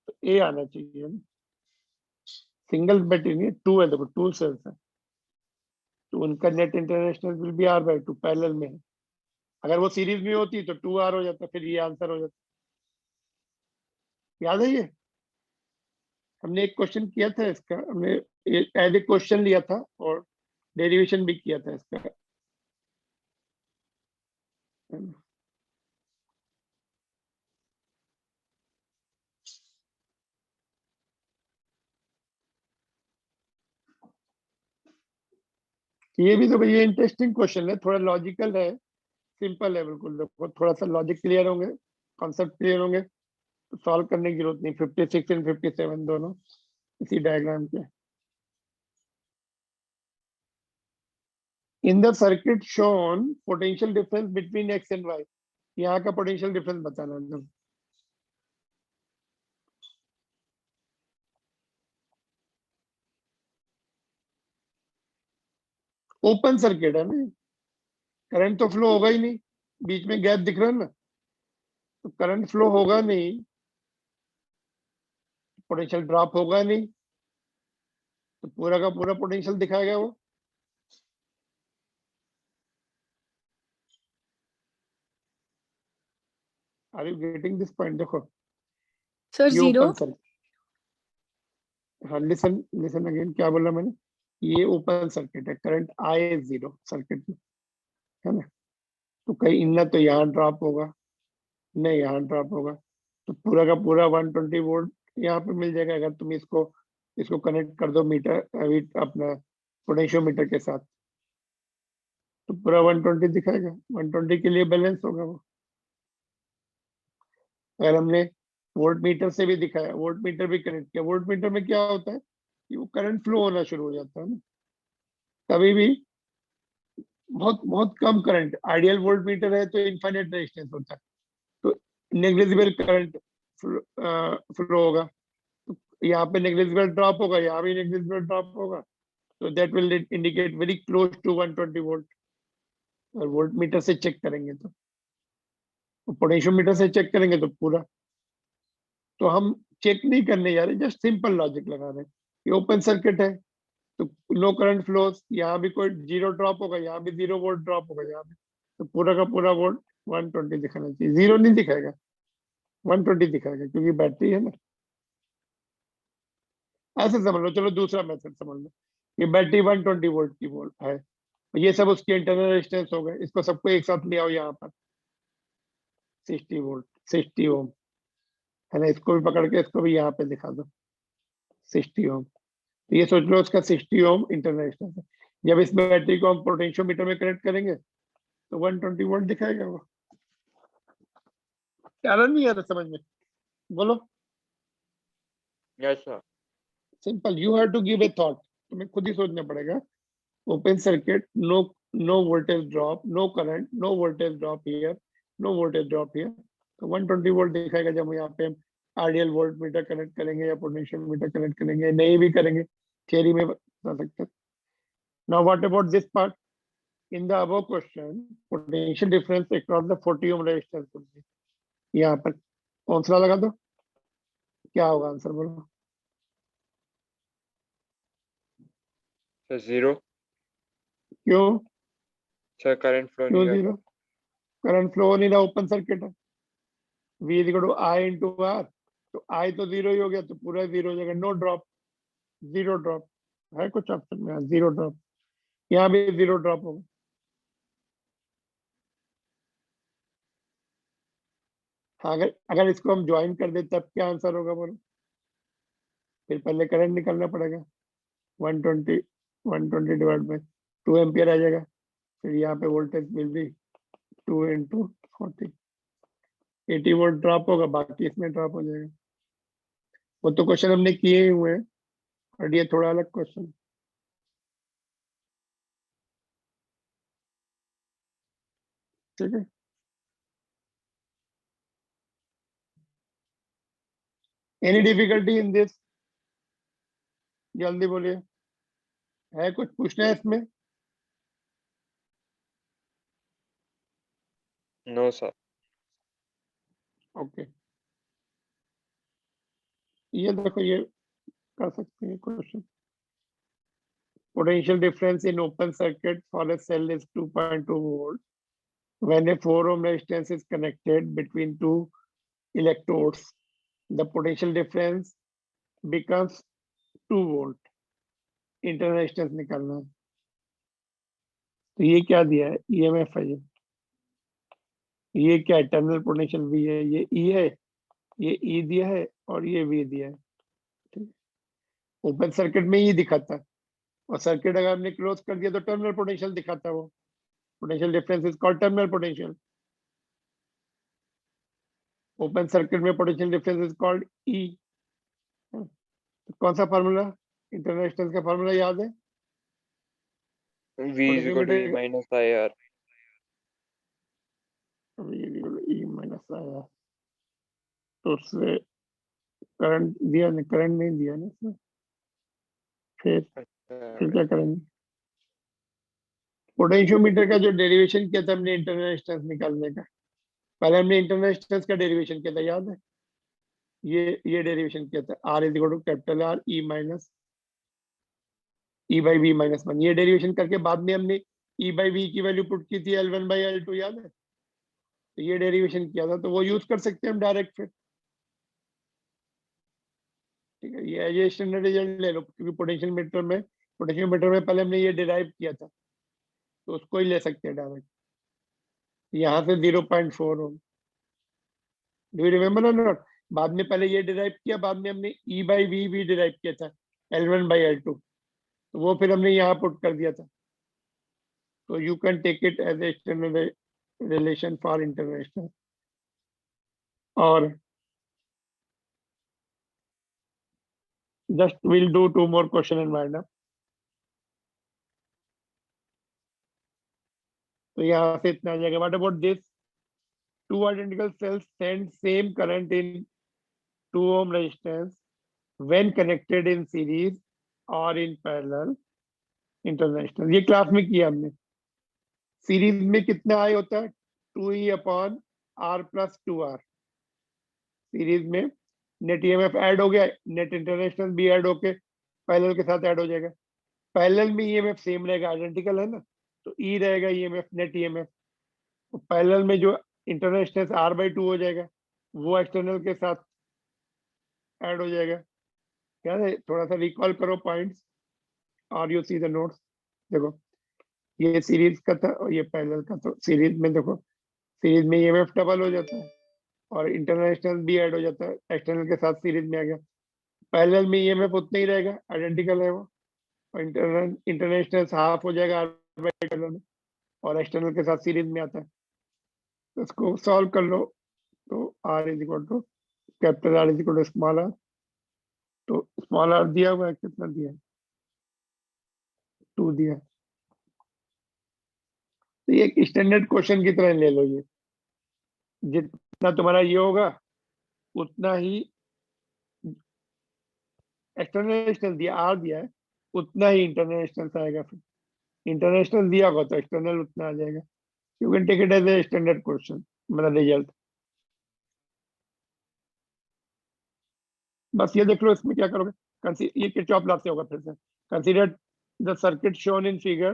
तो ए आना चाहिए ना, सिंगल बैटरी नहीं है, 2 है, देखो 2 सेल्स है, तो उनका net international will be r/2, parallel में है, अगर वो सीरीज में होती तो 2r हो जाता, फिर ये आंसर हो जाता, याद है ये, हमने एक क्वेश्चन किया था इसका, हमने एज ए क्वेश्चन लिया था और डेरिवेशन भी किया था इसका। ये भी तो ये इंटरेस्टिंग क्वेश्चन है, थोड़ा लॉजिकल है, सिंपल है बिल्कुल। देखो थोड़ा सा लॉजिक क्लियर होंगे, कॉन्सेप्ट क्लियर होंगे तो सॉल्व करने की जरूरत नहीं। 56 एंड 57 दोनों इसी डायग्राम के। In the circuit shown potential difference between x and y, यहाँ का पोटेंशियल डिफरेंस बताना है एकदम। ओपन सर्किट है ना, करंट तो फ्लो होगा ही नहीं, बीच में गैप दिख रहा है ना, तो करंट फ्लो होगा नहीं, पोटेंशियल ड्रॉप होगा नहीं, तो पूरा का पूरा पोटेंशियल दिखाएगा वो। Are you getting this point? देखो सर ये जीरो। ओपन सर्किट, हाँ लिसन लिसन अगेन, क्या बोला मैंने? ये ओपन सर्किट है, करंट आए जीरो सर्किट में, है ना, तो कहीं ना तो यहाँ ड्रॉप होगा, न यहाँ ड्रॉप होगा, तो पूरा का पूरा 120 वोल्ट यहाँ पे मिल जाएगा। अगर तुम इसको इसको कनेक्ट कर दो मीटर अपना पोटेंशियोमीटर के साथ, तो पूरा 120 दिखाएगा। 120 के लिए बैलेंस होगा वो। अगर हमने वोल्ट मीटर से भी दिखाया, वोल्ट मीटर भी कनेक्ट किया, वोल्ट मीटर में क्या होता है कि वो करंट फ्लो होना शुरू हो जाता है ना, कभी भी बहुत बहुत कम करंट। आइडियल वोल्ट मीटर है तो इनफाइनाइट रेजिस्टेंस होता है, तो नेग्लिजिबल करंट फ्लो होगा। तो यहाँ पे नेग्लिजिबल ड्रॉप होगा, यहाँ भी नेग्लिजिबल ड्रॉप होगा, तो that will indicate very close to 120 volt. और वोल्ट मीटर से चेक करेंगे तो पोटेंशियोमीटर से चेक करेंगे तो पूरा। तो हम चेक नहीं करने जा रहे, जस्ट सिंपल लॉजिक लगा रहे हैं। ये ओपन सर्किट है तो नो करंट फ्लोस, यहाँ भी कोई जीरो ड्रॉप होगा, यहाँ भी 0 वोल्ट ड्रॉप होगा, यहाँ भी तो पूरा का पूरा वोल्ट 120 दिखाना चाहिए, जीरो नहीं दिखाएगा, 120 दिखाएगा, क्योंकि बैटरी है ना। ऐसे समझ लो। चलो दूसरा मेथड समझ लो, ये बैटरी 120 वोल्ट की वोल्ट है, ये सब उसके इंटरनल रेजिस्टेंस हो गए, इसको सबको एक साथ ले आओ यहाँ पर 60 वोल्ट, 60 ओम, है ना, इसको भी पकड़ के इसको भी यहाँ पे दिखा दो 60 ओम। तो ये सोच लो उसका 60 ओम इंटरनल रेजिस्टेंस है। जब इस बैटरी को हम पोटेंशियोमीटर में कनेक्ट करेंगे तो 120 वोल्ट दिखाएगा वो। क्या नहीं आ रहा समझ में? बोलो। Yes sir. Simple, you have to give a thought, तुम्हें खुद ही सोचना पड़ेगा। Open circuit, no no voltage drop, no current, no voltage drop here, no voltage drop here, तो 120 वोल्ट दिखाएगा। जब यहाँ पे हम आइडियल वोल्ट मीटर कनेक्ट करेंगे या पोटेंशियोमीटर कनेक्ट करेंगे, नहीं भी करेंगे, थियरी में बता सकते हैं। Now what about this part? In the above question, potential difference across the 40 ohm resistance would be, यहाँ पर कौन लगा दो, क्या होगा आंसर बोलो? Sir zero. क्यों सर करंट फ्लो क्यों नहीं जीरो? करता। करंट फ्लो नहीं रहा, ओपन सर्किट है। V is equal to I into R, तो I तो जीरो ही हो गया, तो पूरा जीरो हो जाएगा, नो ड्रॉप, जीरो ड्रॉप है कुछ ऑप्शन में, जीरो ड्रॉप, यहाँ भी जीरो ड्रॉप होगा। हाँ, अगर अगर इसको हम ज्वाइन कर दे तब क्या आंसर होगा बोलो? फिर पहले करंट निकालना पड़ेगा, 120 120 डिवाइड बाई 2 एम्पियर आ जाएगा, फिर यहाँ पे वोल्टेज मिल भी 2 इंटू 40, 80 वोल्ट ड्रॉप होगा, बाकी इसमें ड्रॉप हो जाएगा। वो तो क्वेश्चन हमने किए ही हुए हैं, और ये थोड़ा अलग क्वेश्चन। ठीक है, एनी डिफिकल्टी इन दिस? जल्दी बोलिए, है कुछ पूछना है इसमें? No sir. ओके, ये देखो, ये कर सकते हैं question. Potential difference in open circuit for a cell is 2.2 volt. When a 4 ohm resistance is connected between two electrodes, the potential difference becomes 2 volt. Internal resistance निकालना है। तो ये क्या दिया है? EMF है ये क्या है? टर्मिनल पोटेंशियल V है, ये E है, ये E दिया है, और ये V दिया है। ठीक, ओपन सर्किट में ये दिखाता है, और सर्किट अगर हमने क्लोज कर दिया तो टर्मिनल पोटेंशियल दिखाता है वो। Potential difference is called terminal potential. Open circuit में potential difference is called E. कौन सा फार्मूला, इंटरनेशनल का फार्मूला याद है? V is equal to E potentiometer minus IR। E minus आया, तो उससे करंट दिया नहीं, करंट नहीं दिया ना इसमें, फिर क्या करेंगे? पोटेंशियोमीटर का जो डेरिवेशन किया था हमने इंटरनल डिस्टेंस निकालने का, पहले हमने इंटरनल डिस्टेंस का डेरिवेशन किया था, याद है? ये डेरिवेशन किया था, r is equal to capital R E minus E by V minus one. ये डेरिवेशन करके बाद में हमने ई बाई वी की वैल्यू पुट की थी L1 बाई L2, याद है? तो ये डेरिवेशन किया था, तो वो यूज कर सकते हैं हम डायरेक्ट फिर। ठीक है, ये एज ए स्टैंडर्ड रिजल्ट ले लो, क्योंकि पोटेंशियोमीटर में पहले हमने ये डिराइव किया था, तो उसको ही ले सकते हैं डायरेक्ट। यहाँ से 0.4 हो, डू यू रिमेम्बर नॉट? बाद में पहले ये डिराइव किया, बाद में हमने ई बाई वी भी डिराइव किया था L1 बाई L2, तो वो फिर हमने यहाँ पुट कर दिया था। तो you can take it as a standard relation for international. और just we'll do 2 more question and wind up. तो यहाँ से इतना आ जाएगा। What about this? Two identical cells send same current in 2 ohm resistance when connected in series or in parallel international। ये class में किया हमने। सीरीज में कितना आई होता है? 2E upon R plus 2R। Series में नेट ईएमएफ ऐड हो गया, नेट इंटरनेशनल भी ऐड होके पैरेलल के साथ ऐड हो जाएगा। पैरेलल में ईएमएफ सेम रहेगा, आइडेंटिकल है ना, तो ई रहेगा ईएमएफ, नेट ईएमएफ। तो पैरेलल में जो इंटरनेशनल R/2 हो जाएगा, वो एक्सटर्नल के साथ ऐड हो जाएगा। क्या है, थोड़ा सा रिकॉल करो पॉइंट्स और यू सी द नोट्स। देखो, ये सीरीज का था और ये पैरेलल का, तो सीरीज में देखो, सीरीज में ईएमएफ डबल हो जाता है और इंटरनेशनल भी ऐड हो जाता है, एक्सटर्नल के साथ सीरीज में आ गया। पैरेलल में ईएमएफ उतना ही रहेगा, आइडेंटिकल है वो, और इंटरनेशनल हाफ हो जाएगा R/2 में, और एक्सटर्नल के साथ सीरीज में आता है। तो इसको सॉल्व कर लो, तो R is equal to capital R is equal to small r। तो स्मॉल r दिया हुआ है, कितना दिया है? 2 दिया है। तो ये एक स्टैंडर्ड क्वेश्चन की तरह ले लो, ये जितना तुम्हारा ये होगा उतना ही एक्सटर्नल दिया, R दिया है, उतना ही इंटरनेशनल आएगा। फिर इंटरनेशनल दिया होगा तो एक्सटर्नल उतना आ जाएगा। You can take it as a standard question, मतलब रिजल्ट। बस ये देख लो, इसमें क्या करोगे, ये किरचॉफ लॉ से होगा फिर से। Consider the circuit shown in figure,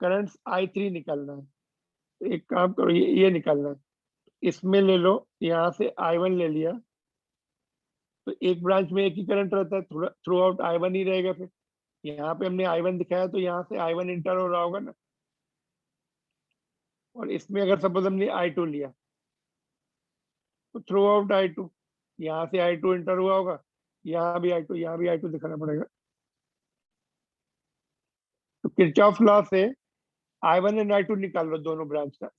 currents I3 निकालना है। तो एक काम करो, ये निकालना है, इसमें ले लो, यहाँ से I1 ले लिया, तो एक ब्रांच में एक ही करंट रहता है, थ्रू आउट I1 ही रहेगा। फिर यहाँ पे हमने I1 दिखाया, तो यहाँ से I1 इंटर हो रहा होगा ना, और इसमें अगर सपोज हमने I2 लिया, तो थ्रू आउट I2, यहाँ से I2 इंटर हुआ होगा, यहाँ भी I2, यहाँ भी I2 दिखाना पड़ेगा। तो किरचॉफ लॉ से I1 एंड I2 निकाल लो, दोनों ब्रांच का।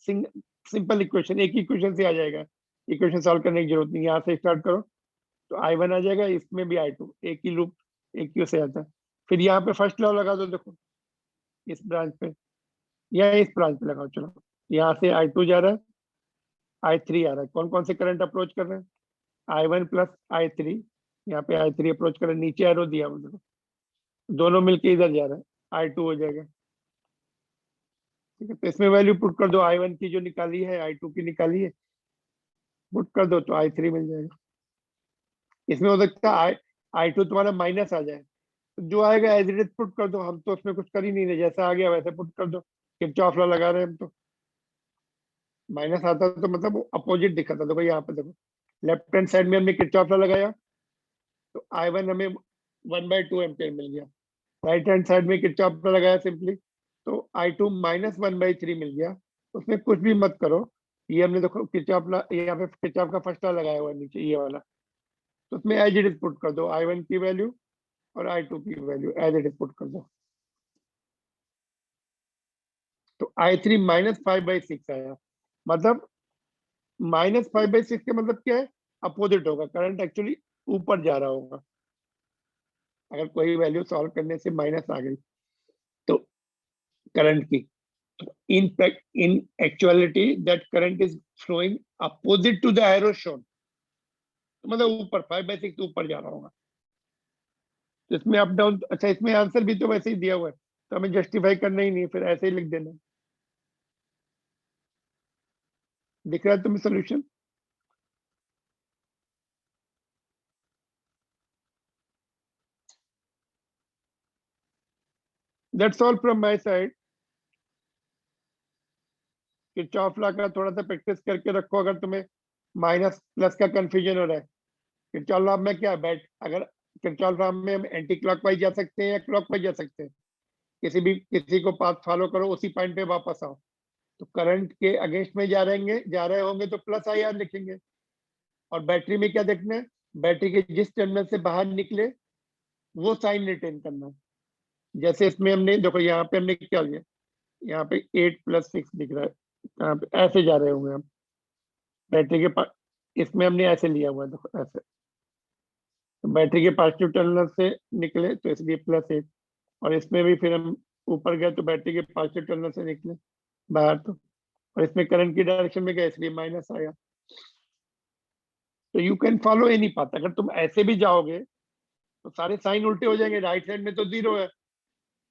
सिंपल इक्वेशन, एक ही इक्वेशन से आ जाएगा, इक्वेशन सॉल्व करने की जरूरत नहीं। यहाँ से स्टार्ट करो, तो I1 आ जाएगा, इसमें भी I2, एक ही लूप, एक ही से आता है। फिर यहाँ पे फर्स्ट लॉ लगा दो, देखो इस ब्रांच पे या इस ब्रांच पे लगाओ। चलो, यहाँ से I2 जा रहा है, I3 आ रहा है, कौन कौन से करंट अप्रोच कर रहे हैं? I1 प्लस I3, यहाँ पे I3 अप्रोच कर रहे हैं, नीचे एरो दिया हुआ देखो, दोनों मिलके इधर जा रहा है, I2 हो जाएगा। ठीक है, तो इसमें वैल्यू पुट कर दो, I1 की जो निकाली है, I2 की निकाली है, पुट कर दो तो I3 मिल जाएगा। इसमें हो सकता है I2 तुम्हारा माइनस आ जाए, तो जो आएगा एज इट इज पुट कर दो। हम तो उसमें कुछ कर ही नहीं रहे, जैसा आ गया वैसे पुट कर दो। किरचॉफ लॉ लगा रहे हैं हम तो। माइनस आता तो मतलब अपोजिट दिखाता, देखो यहाँ पे देखो, लेफ्ट हैंड साइड में हमने किरचॉफ लॉ लगाया, तो I1 हमें 1/2 एम्पियर मिल गया। राइट हैंड साइड में किरचॉफ लॉ लगाया सिंपली, तो I2 माइनस 1/3 मिल गया। उसमें कुछ भी मत करो, ये हमने देखो किरचॉफ लॉ, यहाँ पे किरचॉफ का फर्स्ट लॉ लगाया हुआ है नीचे, ये वाला, तो उसमें एज इट इज पुट कर दो, I1 की वैल्यू और I2 की value as it is put कर दो। तो I3 -5/6 आया, मतलब -5/6 का मतलब क्या है, अपोजिट होगा, करंट एक्चुअली ऊपर जा रहा होगा। अगर कोई वैल्यू सॉल्व करने से माइनस आ गई तो करंट की, in actuality that current is flowing opposite to the arrow shown, मतलब ऊपर 5/6 ऊपर जा रहा होगा। तो इसमें अप डाउन, अच्छा इसमें आंसर भी तो वैसे ही दिया हुआ है, तो हमें जस्टिफाई करना ही नहीं, फिर ऐसे ही लिख देना। दिख रहा है तुम्हें solution? That's all from my side. Kirchhoff law का थोड़ा सा प्रैक्टिस करके रखो, अगर तुम्हें माइनस प्लस का कंफ्यूजन हो रहा है। किरचॉफ लॉ में क्या बैट, अगर किरचॉफ लॉ में हम एंटी क्लॉकवाइज जा सकते हैं या क्लॉकवाइज जा सकते हैं, किसी को पाथ फॉलो करो, उसी पॉइंट पे वापस आओ। तो करंट के अगेंस्ट में जा रहे होंगे तो प्लस IR लिखेंगे। और बैटरी में क्या देखना है, बैटरी के जिस टर्मिनल से बाहर निकले वो साइन रिटेन करना है। जैसे इसमें हमने देखो, यहाँ पे हमने क्या लिया, यहाँ पे 8 + 6 दिख रहा है, यहाँ पे ऐसे जा रहे होंगे हम बैटरी के पास, इसमें हमने ऐसे लिया हुआ है, देखो ऐसे। तो बैटरी के पॉजिटिव टर्मिनल से निकले तो इसलिए +8, और इसमें भी फिर हम ऊपर गए तो बैटरी के पॉजिटिव टर्मिनल से निकले बाहर, तो और इसमें करंट की डायरेक्शन में गए इसलिए माइनस आया। तो you can follow any path. अगर तुम ऐसे भी जाओगे तो सारे साइन उल्टे हो जाएंगे, राइट साइड में तो 0 है,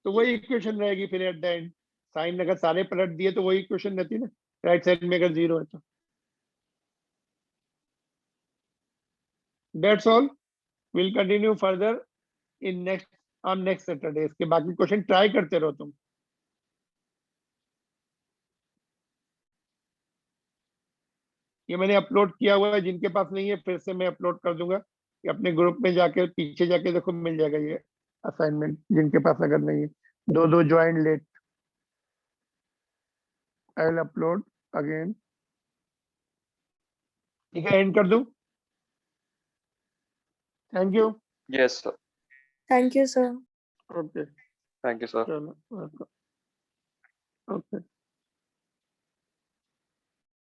तो वही इक्वेशन रहेगी फिर एट द एंड। साइन अगर सारे पलट दिए तो वही इक्वेशन रहती है ना, राइट साइड में अगर 0 है तो। That's all, will continue further in next Saturday. इसके बाकी क्वेश्चन ट्राई करते रहो तुम। ये मैंने अपलोड किया हुआ है, जिनके पास नहीं है फिर से मैं अपलोड कर दूंगा, कि अपने ग्रुप में जाके पीछे जाके देखो, मिल जाएगा ये असाइनमेंट, जिनके पास अगर नहीं है। दो join late, I will upload again. ठीक है, एंड कर दूं? Thank you. yes sir, Thank you, sir. Okay, thank you sir. चलो, ओके।